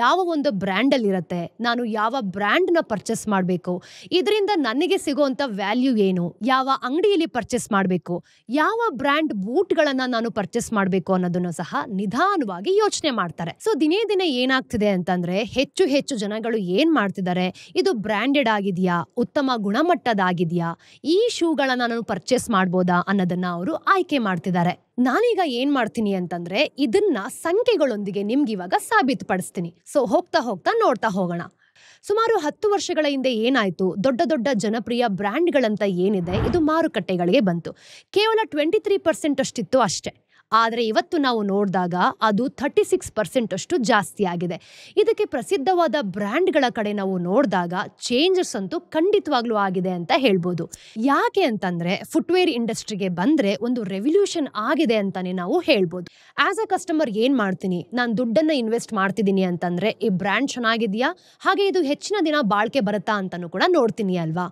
ಯಾವ ಒಂದು ಬ್ರ್ಯಾಂಡ್ ಅಲ್ಲಿ ಇರತ್ತೆ, ನಾನು ಯಾವ ಬ್ರ್ಯಾಂಡ್ ನ ಪರ್ಚೇಸ್ ಮಾಡಬೇಕು, ಇದರಿಂದ ನನಗೆ ಸಿಗುವಂತ ವ್ಯಾಲ್ಯೂ ಏನು, ಯಾವ ಅಂಗಡಿಯಲ್ಲಿ ಪರ್ಚೇಸ್ ಮಾಡಬೇಕು, ಯಾವ ಬ್ರ್ಯಾಂಡ್ ಬೂಟ್ಗಳನ್ನ ನಾನು ಪರ್ಚೇಸ್ ಮಾಡಬೇಕು ಅನ್ನೋದನ್ನು ಸಹ ನಿಧಾನವಾಗಿ ಯೋಚನೆ ಮಾಡ್ತಾರೆ. ಸೊ ದಿನೇ ದಿನೇ ಏನಾಗ್ತಿದೆ ಅಂತಂದ್ರೆ ಹೆಚ್ಚು ಹೆಚ್ಚು ಜನಗಳು ಏನ್ ಮಾಡ್ತಿದ್ದಾರೆ, ಇದು ಬ್ರ್ಯಾಂಡೆಡ್ ಆಗಿದ್ಯಾ, ಉತ್ತಮ ಗುಣಮಟ್ಟದಾಗಿದ್ಯಾ, ಈ ಶೂಗಳನ್ನ ನಾನು ಪರ್ಚೇಸ್ ಮಾಡ್ಬೋದಾ ಅನ್ನೋದನ್ನ ಅವರು ಆಯ್ಕೆ ಮಾಡ್ತಿದ್ದಾರೆ. ನಾನೀಗ ಏನ್ ಮಾಡ್ತೀನಿ ಅಂತಂದ್ರೆ ಇದನ್ನ ಸಂಖ್ಯೆಗಳೊಂದಿಗೆ ನಿಮ್ಗೆ ಇವಾಗ ಸಾಬೀತುಪಡಿಸ್ತೀನಿ. ಸೊ ಹೋಗ್ತಾ ಹೋಗ್ತಾ ನೋಡ್ತಾ ಹೋಗೋಣ. ಸುಮಾರು 10 ವರ್ಷಗಳ ಹಿಂದೆ ಏನಾಯ್ತು, ದೊಡ್ಡ ದೊಡ್ಡ ಜನಪ್ರಿಯ ಬ್ರ್ಯಾಂಡ್ಗಳಂತ ಏನಿದೆ ಇದು ಮಾರುಕಟ್ಟೆಗಳಿಗೆ ಬಂತು. ಕೇವಲ 23% ಅಷ್ಟಿತ್ತು ಅಷ್ಟೇ. ಆದರೆ ಇವತ್ತು ನಾವು ನೋಡಿದಾಗ ಅದು 36% ಅಷ್ಟು ಜಾಸ್ತಿ ಆಗಿದೆ. ಇದಕ್ಕೆ ಪ್ರಸಿದ್ಧವಾದ ಬ್ರ್ಯಾಂಡ್ಗಳ ಕಡೆ ನಾವು ನೋಡಿದಾಗ ಚೇಂಜಸ್ ಅಂತೂ ಖಂಡಿತವಾಗ್ಲೂ ಆಗಿದೆ ಅಂತ ಹೇಳ್ಬೋದು. ಯಾಕೆ ಅಂತಂದ್ರೆ ಫುಟ್ವೇರ್ ಇಂಡಸ್ಟ್ರಿಗೆ ಬಂದ್ರೆ ಒಂದು ರೆವಲ್ಯೂಷನ್ ಆಗಿದೆ ಅಂತಾನೆ ನಾವು ಹೇಳ್ಬೋದು. ಆಸ್ ಅ ಕಸ್ಟಮರ್ ಏನ್ ಮಾಡ್ತೀನಿ, ನಾನು ದುಡ್ಡನ್ನ ಇನ್ವೆಸ್ಟ್ ಮಾಡ್ತಿದ್ದೀನಿ ಅಂತಂದ್ರೆ ಈ ಬ್ರ್ಯಾಂಡ್ ಚೆನ್ನಾಗಿದ್ಯಾ, ಹಾಗೆ ಇದು ಹೆಚ್ಚಿನ ದಿನ ಬಾಳ್ಕೆ ಬರುತ್ತಾ ಅಂತಾನು ಕೂಡ ನೋಡ್ತೀನಿ ಅಲ್ವಾ.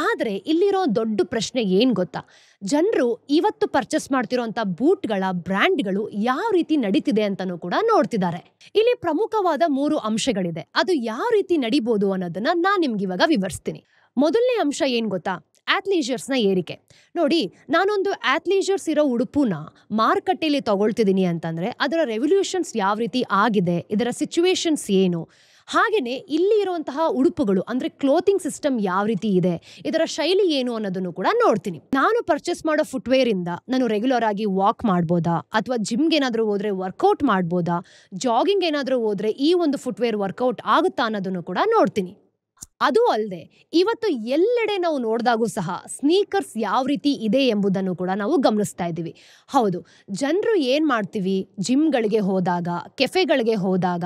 ಆದ್ರೆ ಇಲ್ಲಿರೋ ದೊಡ್ಡ ಪ್ರಶ್ನೆ ಏನ್ ಗೊತ್ತಾ, ಜನರು ಇವತ್ತು ಪರ್ಚೇಸ್ ಮಾಡ್ತಿರೋಂಥ ಬೂಟ್ಗಳ ಬ್ರ್ಯಾಂಡ್ಗಳು ಯಾವ ರೀತಿ ನಡೀತಿದೆ ಅಂತಾನೂ ಕೂಡ ನೋಡ್ತಿದ್ದಾರೆ. ಇಲ್ಲಿ ಪ್ರಮುಖವಾದ 3 ಅಂಶಗಳಿದೆ. ಅದು ಯಾವ ರೀತಿ ನಡಿಬಹುದು ಅನ್ನೋದನ್ನ ನಾನ್ ನಿಮ್ಗೆ ಇವಾಗ ವಿವರಿಸ್ತೀನಿ. ಮೊದಲನೇ ಅಂಶ ಏನ್ ಗೊತ್ತಾ, ಆಥ್ಲೀಜರ್ಸ್ನ ಏರಿಕೆ. ನೋಡಿ, ನಾನೊಂದು ಆಥ್ಲೀಜರ್ಸ್ ಇರೋ ಉಡುಪುನ ಮಾರುಕಟ್ಟೆಯಲ್ಲಿ ತಗೊಳ್ತಿದ್ದೀನಿ ಅಂತಂದ್ರೆ ಅದರ ರೆವಲ್ಯೂಷನ್ಸ್ ಯಾವ ರೀತಿ ಆಗಿದೆ, ಇದರ ಸಿಚುವೇಶನ್ಸ್ ಏನು, ಹಾಗೇನೆ ಇಲ್ಲಿ ಇರುವಂತಹ ಉಡುಪುಗಳು ಅಂದ್ರೆ ಕ್ಲೋತಿಂಗ್ ಸಿಸ್ಟಮ್ ಯಾವ ರೀತಿ ಇದೆ, ಇದರ ಶೈಲಿ ಏನು ಅನ್ನೋದನ್ನು ಕೂಡ ನೋಡ್ತೀನಿ. ನಾನು ಪರ್ಚೇಸ್ ಮಾಡೋ ಫುಟ್ವೇರ್ ಇಂದ ನಾನು ರೆಗ್ಯುಲರ್ ಆಗಿ ವಾಕ್ ಮಾಡ್ಬೋದಾ, ಅಥವಾ ಜಿಮ್ಗೆ ಏನಾದ್ರೂ ಹೋದ್ರೆ ವರ್ಕೌಟ್ ಮಾಡ್ಬೋದಾ, ಜಾಗಿಂಗ್ ಏನಾದ್ರೂ ಹೋದ್ರೆ ಈ ಒಂದು ಫುಟ್ವೇರ್ ವರ್ಕೌಟ್ ಆಗುತ್ತಾ ಅನ್ನೋದನ್ನು ಕೂಡ ನೋಡ್ತೀನಿ. ಅದು ಅಲ್ಲದೆ ಇವತ್ತು ಎಲ್ಲೆಡೆ ನಾವು ನೋಡಿದಾಗೂ ಸಹ ಸ್ನೀಕರ್ಸ್ ಯಾವ ರೀತಿ ಇದೆ ಎಂಬುದನ್ನು ಕೂಡ ನಾವು ಗಮನಿಸ್ತಾ ಇದ್ದೀವಿ. ಹೌದು, ಜನರು ಏನ್ ಮಾಡ್ತೀವಿ, ಜಿಮ್ಗಳಿಗೆ ಹೋದಾಗ, ಕೆಫೆಗಳಿಗೆ ಹೋದಾಗ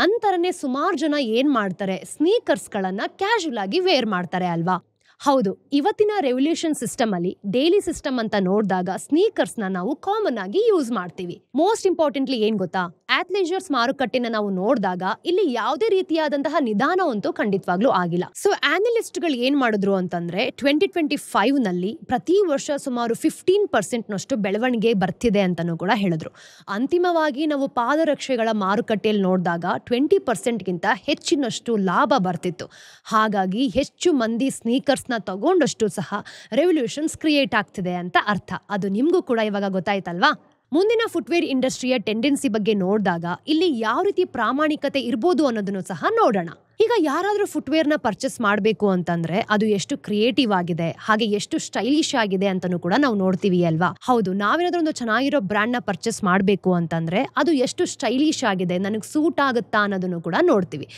ನಂತರನೇ ಸುಮಾರು ಜನ ಏನ್ ಮಾಡ್ತಾರೆ, ಸ್ನೀಕರ್ಸ್ಗಳನ್ನ ಕ್ಯಾಶುವಲ್ ಆಗಿ ವೇರ್ ಮಾಡ್ತಾರೆ ಅಲ್ವಾ. ಹೌದು, ಇವತ್ತಿನ ರೆವಲ್ಯೂಷನ್ ಸಿಸ್ಟಮ್ ಅಲ್ಲಿ ಡೈಲಿ ಸಿಸ್ಟಮ್ ಅಂತ ನೋಡಿದಾಗ ಸ್ನೀಕರ್ಸ್ ನಾವು ಕಾಮನ್ ಆಗಿ ಯೂಸ್ ಮಾಡ್ತೀವಿ. ಮೋಸ್ಟ್ ಇಂಪಾರ್ಟೆಂಟ್ಲಿ ಏನ್ ಗೊತ್ತಾ, ಆಥ್ಲೇಜರ್ಸ್ ಮಾರುಕಟ್ಟೆನ ನಾವು ನೋಡಿದಾಗ ಇಲ್ಲಿ ಯಾವುದೇ ರೀತಿಯಾದಂತಹ ನಿಧಾನ ಅಂತೂ ಖಂಡಿತವಾಗ್ಲೂ ಆಗಿಲ್ಲ. ಸೊ ಆನಲಿಸ್ಟ್ಗಳು ಏನ್ ಮಾಡಿದ್ರು ಅಂತಂದ್ರೆ 2025 ನಲ್ಲಿ ಪ್ರತಿ ವರ್ಷ ಸುಮಾರು 15% ನಷ್ಟು ಬೆಳವಣಿಗೆ ಬರ್ತಿದೆ ಅಂತಾನೂ ಕೂಡ ಹೇಳಿದ್ರು. ಅಂತಿಮವಾಗಿ ನಾವು ಪಾದರಕ್ಷೆಗಳ ಮಾರುಕಟ್ಟೆಯಲ್ಲಿ ನೋಡಿದಾಗ 20% ಗಿಂತ ಹೆಚ್ಚಿನಷ್ಟು ಲಾಭ ಬರ್ತಿತ್ತು. ಹಾಗಾಗಿ ಹೆಚ್ಚು ಮಂದಿ ಸ್ನೀಕರ್ಸ್ ತಗೊಂಡಷ್ಟು ಸಹ ರೆವಲ್ಯೂಷನ್ಸ್ ಕ್ರಿಯೇಟ್ ಆಗ್ತಿದೆ ಅಂತ ಅರ್ಥ. ಅದು ನಿಮ್ಗೂ ಕೂಡ ಇವಾಗ ಗೊತ್ತಾಯ್ತಲ್ವಾ. ಮುಂದಿನ ಫುಟ್ವೇರ್ ಇಂಡಸ್ಟ್ರಿಯ ಟೆಂಡೆನ್ಸಿ ಬಗ್ಗೆ ನೋಡಿದಾಗ ಇಲ್ಲಿ ಯಾವ ರೀತಿ ಪ್ರಾಮಾಣಿಕತೆ ಇರ್ಬೋದು ಅನ್ನೋದನ್ನು ಸಹ ನೋಡೋಣ. ಈಗ ಯಾರಾದ್ರೂ ಫುಟ್ವೇರ್ನ ಪರ್ಚೇಸ್ ಮಾಡಬೇಕು ಅಂತಂದ್ರೆ ಅದು ಎಷ್ಟು ಕ್ರಿಯೇಟಿವ್ ಆಗಿದೆ, ಹಾಗೆ ಎಷ್ಟು ಸ್ಟೈಲಿಶ್ ಆಗಿದೆ ಅಂತಾನೂ ಕೂಡ ನಾವು ನೋಡ್ತೀವಿ ಅಲ್ವಾ. ಹೌದು, ನಾವೇನಾದ್ರೂ ಒಂದು ಚೆನ್ನಾಗಿರೋ ಬ್ರ್ಯಾಂಡ್ ನ ಪರ್ಚೇಸ್ ಮಾಡಬೇಕು ಅಂತಂದ್ರೆ ಅದು ಎಷ್ಟು ಸ್ಟೈಲಿಶ್ ಆಗಿದೆ, ನನಗೆ ಸೂಟ್ ಆಗುತ್ತಾ ಅನ್ನೋದನ್ನು ಕೂಡ ನೋಡ್ತೀವಿ.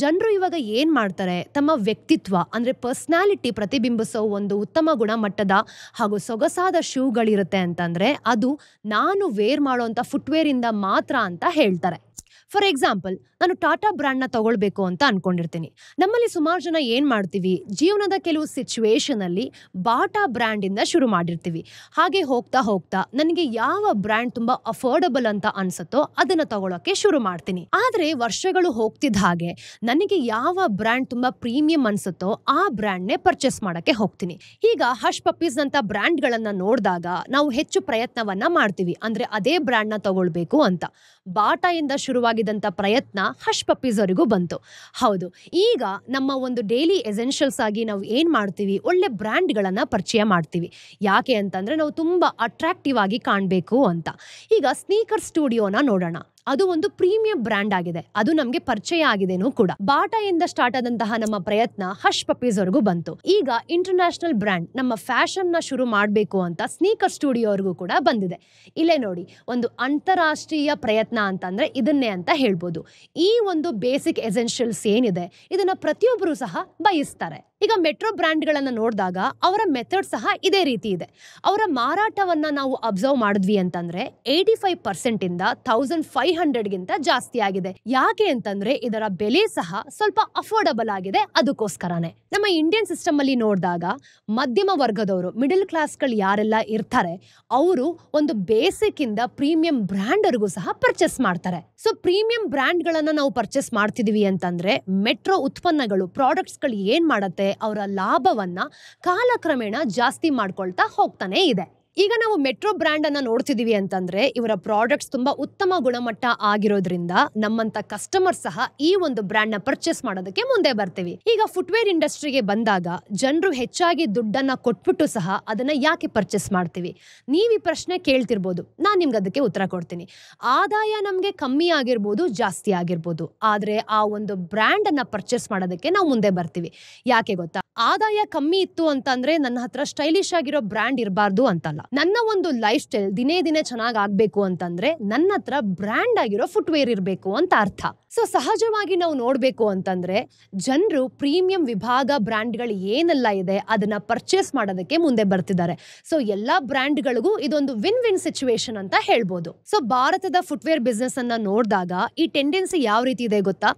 ಜನರು ಇವಾಗ ಏನ್ ಮಾಡ್ತಾರೆ, ತಮ್ಮ ವ್ಯಕ್ತಿತ್ವ ಅಂದ್ರೆ ಪರ್ಸನಾಲಿಟಿ ಪ್ರತಿಬಿಂಬಿಸೋ ಒಂದು ಉತ್ತಮ ಗುಣಮಟ್ಟದ ಹಾಗೂ ಸೊಗಸಾದ ಶೂಗಳಿರುತ್ತೆ ಅಂತಂದ್ರೆ ಅದು ನಾನು ವೇರ್ ಮಾಡೋಂಥ ಫುಟ್ವೇರ್ ಇಂದ ಮಾತ್ರ ಅಂತ ಹೇಳ್ತಾರೆ. ಫಾರ್ ಎಕ್ಸಾಂಪಲ್, ನಾನು ಟಾಟಾ ಬ್ರ್ಯಾಂಡ್ನ ತಗೊಳ್ಬೇಕು ಅಂತ ಅನ್ಕೊಂಡಿರ್ತೀನಿ. ನಮ್ಮಲ್ಲಿ ಸುಮಾರು ಜನ ಏನ್ ಮಾಡ್ತೀವಿ, ಜೀವನದ ಕೆಲವು ಸಿಚುವೇಶನ್ ಅಲ್ಲಿ ಬಾಟಾ ಬ್ರ್ಯಾಂಡ್ ಇಂದ ಶುರು ಮಾಡಿರ್ತೀವಿ. ಹಾಗೆ ಹೋಗ್ತಾ ಹೋಗ್ತಾ ನನಗೆ ಯಾವ ಬ್ರ್ಯಾಂಡ್ ತುಂಬಾ ಅಫೋರ್ಡಬಲ್ ಅಂತ ಅನ್ಸುತ್ತೋ ಅದನ್ನ ತಗೊಳಕ್ಕೆ ಶುರು ಮಾಡ್ತೀನಿ. ಆದ್ರೆ ವರ್ಷಗಳು ಹೋಗ್ತಿದ್ದ ಹಾಗೆ ನನಗೆ ಯಾವ ಬ್ರ್ಯಾಂಡ್ ತುಂಬಾ ಪ್ರೀಮಿಯಂ ಅನ್ಸುತ್ತೋ ಆ ಬ್ರ್ಯಾಂಡ್ನೇ ಪರ್ಚೇಸ್ ಮಾಡಕ್ಕೆ ಹೋಗ್ತೀನಿ. ಈಗ ಹಶ್ ಪಪ್ಪೀಸ್ ಅಂತ ಬ್ರ್ಯಾಂಡ್ ಗಳನ್ನ ನೋಡಿದಾಗ ನಾವು ಹೆಚ್ಚು ಪ್ರಯತ್ನವನ್ನ ಮಾಡ್ತೀವಿ, ಅಂದ್ರೆ ಅದೇ ಬ್ರ್ಯಾಂಡ್ ನ ತಗೊಳ್ಬೇಕು ಅಂತ. ಬಾಟಾ ಇಂದ ಶುರುವಾಗಿದ್ದಂತ ಪ್ರಯತ್ನ ಹಶ್ ಪಪ್ಪೀಸ್ ವರೆಗೂ ಬಂತು. ಹೌದು, ಈಗ ನಮ್ಮ ಒಂದು ಡೈಲಿ ಎಸೆನ್ಷಿಯಲ್ಸ್ ಆಗಿ ನಾವು ಏನ್ ಮಾಡ್ತೀವಿ, ಒಳ್ಳೆ ಬ್ರ್ಯಾಂಡ್ ಗಳನ್ನ ಪರಿಚಯ ಮಾಡ್ತೀವಿ. ಯಾಕೆ ಅಂತಂದ್ರೆ ನಾವು ತುಂಬಾ ಅಟ್ರಾಕ್ಟಿವ್ ಆಗಿ ಕಾಣ್ಬೇಕು ಅಂತ. ಈಗ ಸ್ನೀಕರ್ ಸ್ಟುಡಿಯೋನ ನೋಡೋಣ. ಅದು ಒಂದು ಪ್ರೀಮಿಯಂ ಬ್ರ್ಯಾಂಡ್ ಆಗಿದೆ. ಅದು ನಮ್ಗೆ ಪರಿಚಯ ಆಗಿದೆನೂ ಕೂಡ. ಬಾಟಾ ಇಂದ ಸ್ಟಾರ್ಟ್ ಆದಂತಹ ನಮ್ಮ ಪ್ರಯತ್ನ ಹಶ್ ಪಪ್ಪೀಸ್ ವರೆಗೂ ಬಂತು. ಈಗ ಇಂಟರ್ನ್ಯಾಷನಲ್ ಬ್ರ್ಯಾಂಡ್ ನಮ್ಮ ಫ್ಯಾಷನ್ ನ ಶುರು ಮಾಡಬೇಕು ಅಂತ ಸ್ನೀಕರ್ ಸ್ಟುಡಿಯೋವರೆಗೂ ಕೂಡ ಬಂದಿದೆ. ಇಲ್ಲೇ ನೋಡಿ, ಒಂದು ಅಂತಾರಾಷ್ಟ್ರೀಯ ಪ್ರಯತ್ನ ಅಂತಂದ್ರೆ ಇದನ್ನೇ ಅಂತ ಹೇಳ್ಬೋದು. ಈ ಒಂದು ಬೇಸಿಕ್ ಎಸೆನ್ಷಿಯಲ್ಸ್ ಏನಿದೆ ಇದನ್ನ ಪ್ರತಿಯೊಬ್ಬರು ಸಹ ಬಯಸ್ತಾರೆ. ಈಗ ಮೆಟ್ರೋ ಬ್ರ್ಯಾಂಡ್ಗಳನ್ನ ನೋಡಿದಾಗ ಅವರ ಮೆಥಡ್ ಸಹ ಇದೇ ರೀತಿ ಇದೆ. ಅವರ ಮಾರಾಟವನ್ನ ನಾವು ಅಬ್ಸರ್ವ್ ಮಾಡಿದ್ವಿ ಅಂತಂದ್ರೆ 85% ಇಂದ 1500 ಗಿಂತ ಜಾಸ್ತಿ ಆಗಿದೆ. ಯಾಕೆ ಅಂತಂದ್ರೆ ಇದರ ಬೆಲೆ ಸಹ ಸ್ವಲ್ಪ ಅಫೋರ್ಡಬಲ್ ಆಗಿದೆ. ಅದಕ್ಕೋಸ್ಕರನೇ ನಮ್ಮ ಇಂಡಿಯನ್ ಸಿಸ್ಟಮ್ ಅಲ್ಲಿ ನೋಡಿದಾಗ ಮಧ್ಯಮ ವರ್ಗದವರು, ಮಿಡಲ್ ಕ್ಲಾಸ್ಗಳು ಯಾರೆಲ್ಲ ಇರ್ತಾರೆ ಅವರು ಒಂದು ಬೇಸಿಕ್ ಇಂದ ಪ್ರೀಮಿಯಂ ಬ್ರ್ಯಾಂಡ್ ವರೆಗೂ ಸಹ ಪರ್ಚೇಸ್ ಮಾಡ್ತಾರೆ. ಸೊ ಪ್ರೀಮಿಯಂ ಬ್ರ್ಯಾಂಡ್ ಗಳನ್ನ ನಾವು ಪರ್ಚೇಸ್ ಮಾಡ್ತಿದೀವಿ ಅಂತಂದ್ರೆ ಮೆಟ್ರೋ ಉತ್ಪನ್ನಗಳು, ಪ್ರಾಡಕ್ಟ್ಸ್ ಗಳು ಏನ್ ಮಾಡತ್ತೆ, ಅವರ ಲಾಭವನ್ನ ಕಾಲಕ್ರಮೇಣ ಜಾಸ್ತಿ ಮಾಡ್ಕೊಳ್ತಾ ಹೋಗ್ತಾನೆ ಇದೆ. ಈಗ ನಾವು ಮೆಟ್ರೋ ಬ್ರ್ಯಾಂಡ್ ಅನ್ನ ನೋಡ್ತಿದೀವಿ ಅಂತಂದ್ರೆ ಇವರ ಪ್ರಾಡಕ್ಟ್ಸ್ ತುಂಬಾ ಉತ್ತಮ ಗುಣಮಟ್ಟ ಆಗಿರೋದ್ರಿಂದ ನಮ್ಮಂತ ಕಸ್ಟಮರ್ ಸಹ ಈ ಒಂದು ಬ್ರ್ಯಾಂಡ್ ನ ಪರ್ಚೇಸ್ ಮಾಡೋದಕ್ಕೆ ಮುಂದೆ ಬರ್ತೀವಿ. ಈಗ ಫುಟ್ವೇರ್ ಇಂಡಸ್ಟ್ರಿಗೆ ಬಂದಾಗ ಜನರು ಹೆಚ್ಚಾಗಿ ದುಡ್ಡನ್ನ ಕೊಟ್ಬಿಟ್ಟು ಸಹ ಅದನ್ನ ಯಾಕೆ ಪರ್ಚೇಸ್ ಮಾಡ್ತೀವಿ? ನೀವು ಈ ಪ್ರಶ್ನೆ ಕೇಳ್ತಿರ್ಬೋದು. ನಾನ್ ನಿಮ್ಗೆ ಅದಕ್ಕೆ ಉತ್ತರ ಕೊಡ್ತೀನಿ. ಆದಾಯ ನಮ್ಗೆ ಕಮ್ಮಿ ಆಗಿರ್ಬೋದು, ಜಾಸ್ತಿ ಆಗಿರ್ಬೋದು, ಆದ್ರೆ ಆ ಒಂದು ಬ್ರ್ಯಾಂಡ್ ಅನ್ನ ಪರ್ಚೇಸ್ ಮಾಡೋದಕ್ಕೆ ನಾವು ಮುಂದೆ ಬರ್ತೀವಿ. ಯಾಕೆ ಗೊತ್ತಾ? ಆದಾಯ ಕಮ್ಮಿ ಇತ್ತು ಅಂತಂದ್ರೆ ನನ್ನ ಹತ್ರ ಸ್ಟೈಲಿಶ್ ಆಗಿರೋ ಬ್ರ್ಯಾಂಡ್ ಇರಬಾರ್ದು ಅಂತಲ್ಲ. ನನ್ನ ಒಂದು ಲೈಫ್ ಸ್ಟೈಲ್ ದಿನೇ ದಿನೇ ಚೆನ್ನಾಗ್ ಆಗ್ಬೇಕು ಅಂತಂದ್ರೆ ನನ್ನ ಹತ್ರ ಬ್ರ್ಯಾಂಡ್ ಆಗಿರೋ ಫುಟ್ವೇರ್ ಇರಬೇಕು ಅಂತ ಅರ್ಥ. ಸೊ ಸಹಜವಾಗಿ ನಾವು ನೋಡ್ಬೇಕು ಅಂತಂದ್ರೆ ಜನರು ಪ್ರೀಮಿಯಂ ವಿಭಾಗ ಬ್ರ್ಯಾಂಡ್ಗಳು ಏನೆಲ್ಲ ಇದೆ ಅದನ್ನ ಪರ್ಚೇಸ್ ಮಾಡೋದಕ್ಕೆ ಮುಂದೆ ಬರ್ತಿದ್ದಾರೆ. ಸೊ ಎಲ್ಲಾ ಬ್ರ್ಯಾಂಡ್ಗಳಿಗೂ ಇದೊಂದು ವಿನ್ ವಿನ್ ಸಿಚುವೇಶನ್ ಅಂತ ಹೇಳ್ಬೋದು. ಸೊ ಭಾರತದ ಫುಟ್ವೇರ್ ಬಿಸ್ನೆಸ್ ಅನ್ನ ನೋಡಿದಾಗ ಈ ಟೆಂಡೆನ್ಸಿ ಯಾವ ರೀತಿ ಇದೆ ಗೊತ್ತಾ?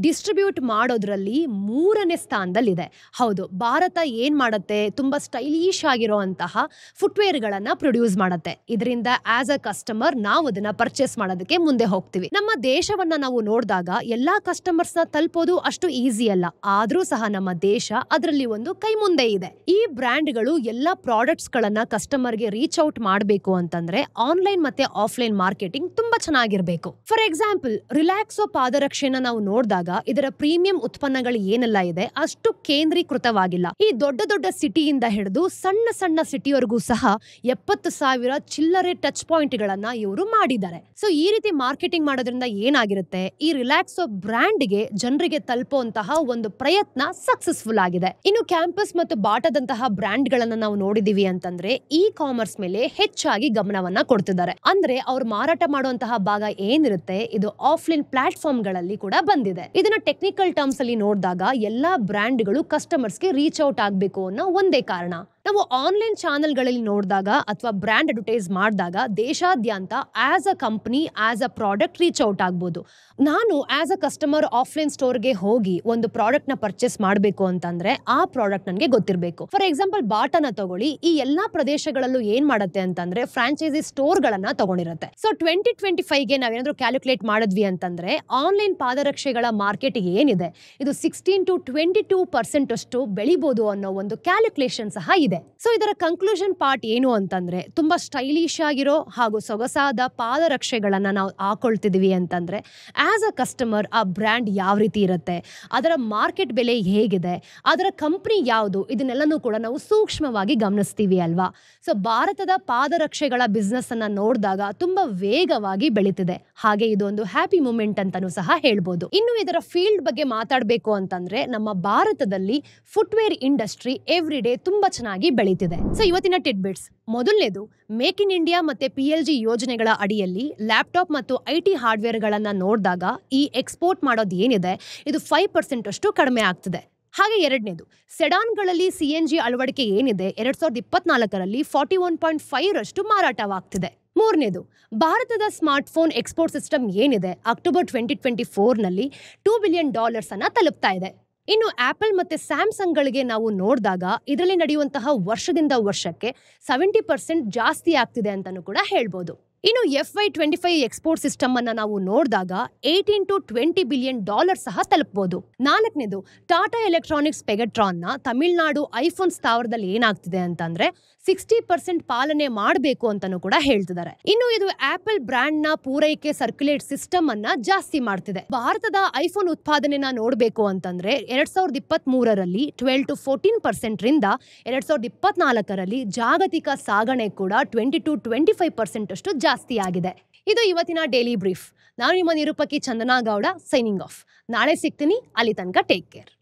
ಡಿಸ್ಟ್ರಿಬ್ಯೂಟ್ ಮಾಡೋದ್ರಲ್ಲಿ 3ನೇ ಸ್ಥಾನದಲ್ಲಿದೆ. ಹೌದು, ಭಾರತ ಏನ್ ಮಾಡುತ್ತೆ, ತುಂಬಾ ಸ್ಟೈಲಿಶ್ ಆಗಿರುವಂತಹ ಫುಟ್ವೇರ್ ಗಳನ್ನ ಪ್ರೊಡ್ಯೂಸ್ ಮಾಡುತ್ತೆ. ಇದರಿಂದ ಆಸ್ ಅ ಕಸ್ಟಮರ್ ನಾವು ಅದನ್ನ ಪರ್ಚೇಸ್ ಮಾಡೋದಕ್ಕೆ ಮುಂದೆ ಹೋಗ್ತೀವಿ. ನಮ್ಮ ದೇಶವನ್ನ ನಾವು ನೋಡಿದಾಗ ಎಲ್ಲಾ ಕಸ್ಟಮರ್ಸ್ ನ ತಲುಪೋದು ಅಷ್ಟು ಈಸಿ ಅಲ್ಲ. ಆದ್ರೂ ಸಹ ನಮ್ಮ ದೇಶ ಅದರಲ್ಲಿ ಒಂದು ಕೈ ಮುಂದೆ ಇದೆ. ಈ ಬ್ರ್ಯಾಂಡ್ಗಳು ಎಲ್ಲಾ ಪ್ರಾಡಕ್ಟ್ಸ್ ಗಳನ್ನ ಕಸ್ಟಮರ್ ಗೆ ರೀಚ್ ಔಟ್ ಮಾಡಬೇಕು ಅಂತಂದ್ರೆ ಆನ್ಲೈನ್ ಮತ್ತೆ ಆಫ್ಲೈನ್ ಮಾರ್ಕೆಟಿಂಗ್ ತುಂಬಾ ಚೆನ್ನಾಗಿರ್ಬೇಕು. ಫಾರ್ ಎಕ್ಸಾಂಪಲ್, ರಿಲ್ಯಾಕ್ಸೋ ಪಾದರಕ್ಷೆನ ನಾವು ನೋಡಿದಾಗ ಇದರ ಪ್ರೀಮಿಯಂ ಉತ್ಪನ್ನಗಳು ಏನೆಲ್ಲ ಇದೆ ಅಷ್ಟು ಕೇಂದ್ರೀಕೃತವಾಗಿಲ್ಲ. ಈ ದೊಡ್ಡ ದೊಡ್ಡ ಸಿಟಿಯಿಂದ ಹಿಡಿದು ಸಣ್ಣ ಸಣ್ಣ ಸಿಟಿವರೆಗೂ ಸಹ 70,000 ಚಿಲ್ಲರೆ ಟಚ್ ಪಾಯಿಂಟ್ ಗಳನ್ನ ಇವರು ಮಾಡಿದ್ದಾರೆ. ಸೊ ಈ ರೀತಿ ಮಾರ್ಕೆಟಿಂಗ್ ಮಾಡೋದ್ರಿಂದ ಏನಾಗಿರುತ್ತೆ, ಈ ರಿಲ್ಯಾಕ್ಸೋ ಬ್ರ್ಯಾಂಡ್ ಗೆ ಜನರಿಗೆ ತಲುಪುವಂತಹ ಒಂದು ಪ್ರಯತ್ನ ಸಕ್ಸಸ್ಫುಲ್ ಆಗಿದೆ. ಇನ್ನು ಕ್ಯಾಂಪಸ್ ಮತ್ತು ಬಾಟಾದಂತಹ ಬ್ರ್ಯಾಂಡ್ ಗಳನ್ನ ನಾವು ನೋಡಿದೀವಿ ಅಂತಂದ್ರೆ ಇ ಕಾಮರ್ಸ್ ಮೇಲೆ ಹೆಚ್ಚಾಗಿ ಗಮನವನ್ನ ಕೊಡ್ತಿದ್ದಾರೆ. ಅಂದ್ರೆ ಅವ್ರು ಮಾರಾಟ ಮಾಡುವಂತಹ ಭಾಗ ಏನಿರುತ್ತೆ ಇದು ಆಫ್ಲೈನ್ ಪ್ಲಾಟ್ಫಾರ್ಮ್ ಗಳಲ್ಲಿ ಕೂಡ ಬಂದಿದೆ. ಇದನ್ನ ಟೆಕ್ನಿಕಲ್ ಟರ್ಮ್ಸ್ ಅಲ್ಲಿ ನೋಡಿದಾಗ ಎಲ್ಲಾ ಬ್ರ್ಯಾಂಡ್ಗಳು ಕಸ್ಟಮರ್ಸ್ ಗೆ ರೀಚ್ ಔಟ್ ಆಗ್ಬೇಕು ಅನ್ನೋ ಒಂದೇ ಕಾರಣ. ನಾವು ಆನ್ಲೈನ್ ಚಾನೆಲ್ಗಳಲ್ಲಿ ನೋಡಿದಾಗ ಅಥವಾ ಬ್ರ್ಯಾಂಡ್ ಅಡ್ವರ್ಟೈಸ್ ಮಾಡಿದಾಗ ದೇಶಾದ್ಯಂತ as a company, as a product reach out ಆಗ್ಬೋದು. ನಾನು ಆಸ್ ಅ ಕಸ್ಟಮರ್ ಆಫ್ಲೈನ್ ಸ್ಟೋರ್ಗೆ ಹೋಗಿ ಒಂದು ಪ್ರಾಡಕ್ಟ್ ನ ಪರ್ಚೇಸ್ ಮಾಡಬೇಕು ಅಂತಂದ್ರೆ ಆ ಪ್ರಾಡಕ್ಟ್ ನನಗೆ ಗೊತ್ತಿರಬೇಕು. ಫಾರ್ ಎಕ್ಸಾಂಪಲ್, ಬಾಟಾನ ತಗೊಳ್ಳಿ. ಈ ಎಲ್ಲಾ ಪ್ರದೇಶಗಳಲ್ಲೂ ಏನ್ ಮಾಡುತ್ತೆ ಅಂತಂದ್ರೆ ಫ್ರಾಂಚೈಸಿ ಸ್ಟೋರ್ ಗಳನ್ನ ತಗೊಂಡಿರುತ್ತೆ. ಸೊ 2025ಗೆ ನಾವೇನಾದ್ರೂ ಕ್ಯಾಲ್ಕುಲೇಟ್ ಮಾಡಿದ್ವಿ ಅಂತಂದ್ರೆ ಆನ್ಲೈನ್ ಪಾದರಕ್ಷೆಗಳ ಮಾರ್ಕೆಟ್ ಏನಿದೆ ಇದು 16 to 22% ಅಷ್ಟು ಬೆಳಿಬಹುದು ಅನ್ನೋ ಒಂದು ಕ್ಯಾಲ್ಕುಲೇಷನ್ ಸಹ ಇದೆ. ಸೊ ಇದರ ಕನ್ಕ್ಲೂಷನ್ ಪಾರ್ಟ್ ಏನು ಅಂತಂದ್ರೆ ತುಂಬಾ ಸ್ಟೈಲಿಶ್ ಆಗಿರೋ ಹಾಗೂ ಸೊಗಸಾದ ಪಾದರಕ್ಷೆಗಳನ್ನ ನಾವು ಹಾಕೊಳ್ತಿದೀವಿ ಅಂತಂದ್ರೆ ಆಸ್ ಅ ಕಸ್ಟಮರ್ ಆ ಬ್ರ್ಯಾಂಡ್ ಯಾವ ರೀತಿ ಇರುತ್ತೆ, ಅದರ ಮಾರ್ಕೆಟ್ ಬೆಲೆ ಹೇಗಿದೆ, ಅದರ ಕಂಪನಿ ಯಾವುದು, ಇದನ್ನೆಲ್ಲನೂ ಕೂಡ ನಾವು ಸೂಕ್ಷ್ಮವಾಗಿ ಗಮನಿಸ್ತೀವಿ ಅಲ್ವಾ? ಸೊ ಭಾರತದ ಪಾದರಕ್ಷೆಗಳ ಬಿಸ್ನೆಸ್ ಅನ್ನ ನೋಡಿದಾಗ ತುಂಬಾ ವೇಗವಾಗಿ ಬೆಳೀತಿದೆ. ಹಾಗೆ ಇದೊಂದು ಹ್ಯಾಪಿ ಮೂಮೆಂಟ್ ಅಂತಾನೂ ಸಹ ಹೇಳ್ಬೋದು. ಇನ್ನು ಇದರ ಫೀಲ್ಡ್ ಬಗ್ಗೆ ಮಾತಾಡಬೇಕು ಅಂತಂದ್ರೆ ನಮ್ಮ ಭಾರತದಲ್ಲಿ ಫುಟ್ವೇರ್ ಇಂಡಸ್ಟ್ರಿ ಎವ್ರಿ ಡೇ ತುಂಬಾ ಚೆನ್ನಾಗಿ ಬೆಳೀತಿದೆ. ಸೊ ಇವತ್ತಿನ ಟಿಡ್ಬಿಟ್ಸ್, ಮೊದಲನೇದು, ಮೇಕ್ ಇನ್ ಇಂಡಿಯಾ ಮತ್ತೆ PLG ಯೋಜನೆಗಳ ಅಡಿಯಲ್ಲಿ ಲ್ಯಾಪ್ಟಾಪ್ ಮತ್ತು IT ಹಾರ್ಡ್ವೇರ್ ಗಳನ್ನ ನೋಡಿದಾಗ ಈ ಎಕ್ಸ್ಪೋರ್ಟ್ ಮಾಡೋದು ಏನಿದೆ ಇದು 5% ಅಷ್ಟು ಕಡಿಮೆ ಆಗ್ತಿದೆ. ಹಾಗೆ ಎರಡನೇದು, ಸೆಡಾನ್ಗಳಲ್ಲಿ CNG ಅಳವಡಿಕೆ ಏನಿದೆ 2024ರಲ್ಲಿ 41.5% ಮಾರಾಟವಾಗ್ತಿದೆ. ಮೂರನೇದು, ಭಾರತದ ಸ್ಮಾರ್ಟ್ ಫೋನ್ ಎಕ್ಸ್ಪೋರ್ಟ್ ಸಿಸ್ಟಮ್ ಏನಿದೆ ಅಕ್ಟೋಬರ್ 2024ನಲ್ಲಿ $2 ಬಿಲಿಯನ್ ಅನ್ನ ತಲುಪ್ತಾ ಇದೆ. ಇನ್ನು ಆಪಲ್ ಮತ್ತೆ ಸ್ಯಾಮ್ಸಂಗ್ ಗಳಿಗೆ ನಾವು ನೋಡಿದಾಗ ಇದರಲ್ಲಿ ನಡೆಯುವಂತಹ ವರ್ಷದಿಂದ ವರ್ಷಕ್ಕೆ 70% ಜಾಸ್ತಿ ಆಗ್ತಿದೆ ಅಂತಾನೂ ಕೂಡ ಹೇಳ್ಬೋದು. ಇನ್ನು FY25 ಎಕ್ಸ್ಪೋರ್ಟ್ ಸಿಸ್ಟಮ್ ಅನ್ನ ನಾವು ನೋಡಿದಾಗ $18 to $20 ಬಿಲಿಯನ್ ಸಹ ತಲುಪಬಹುದು. ನಾಲ್ಕನೇದು, ಟಾಟಾ ಎಲೆಕ್ಟ್ರಾನಿಕ್ಸ್ ಪೆಗಟ್ರಾನ್ ನ ತಮಿಳುನಾಡು ಐಫೋನ್ ಸ್ಥಾವರದಲ್ಲಿ ಏನಾಗ್ತಿದೆ ಅಂತಂದ್ರೆ 60% ಪಾಲನೆ ಮಾಡಬೇಕು ಅಂತಾನೂ ಕೂಡ ಹೇಳ್ತಿದ್ದಾರೆ. ಇನ್ನು ಇದು ಆಪಲ್ ಬ್ರ್ಯಾಂಡ್ ನ ಪೂರೈಕೆ ಸರ್ಕ್ಯುಲೇಟ್ ಸಿಸ್ಟಮ್ ಅನ್ನ ಜಾಸ್ತಿ ಮಾಡ್ತಿದೆ. ಭಾರತದ ಐಫೋನ್ ಉತ್ಪಾದನೆನ ನೋಡಬೇಕು ಅಂತಂದ್ರೆ 2023ರಲ್ಲಿ 12 to 14% ರಿಂದ 2024ರಲ್ಲಿ ಜಾಗತಿಕ ಸಾಗಣೆ ಕೂಡ 20 to 25% ಅಷ್ಟು ಜಾಸ್ತಿ ಆಗಿದೆ. ಇದು ಇವತ್ತಿನ ಡೈಲಿ ಬ್ರೀಫ್. ನಾನು ನಿಮ್ಮ ನಿರೂಪಕಿ ಚಂದನಾ ಗೌಡ ಸೈನಿಂಗ್ ಆಫ್. ನಾಳೆ ಸಿಗ್ತೀನಿ. ಅಲ್ಲಿ ತನಕ ಟೇಕ್ ಕೇರ್.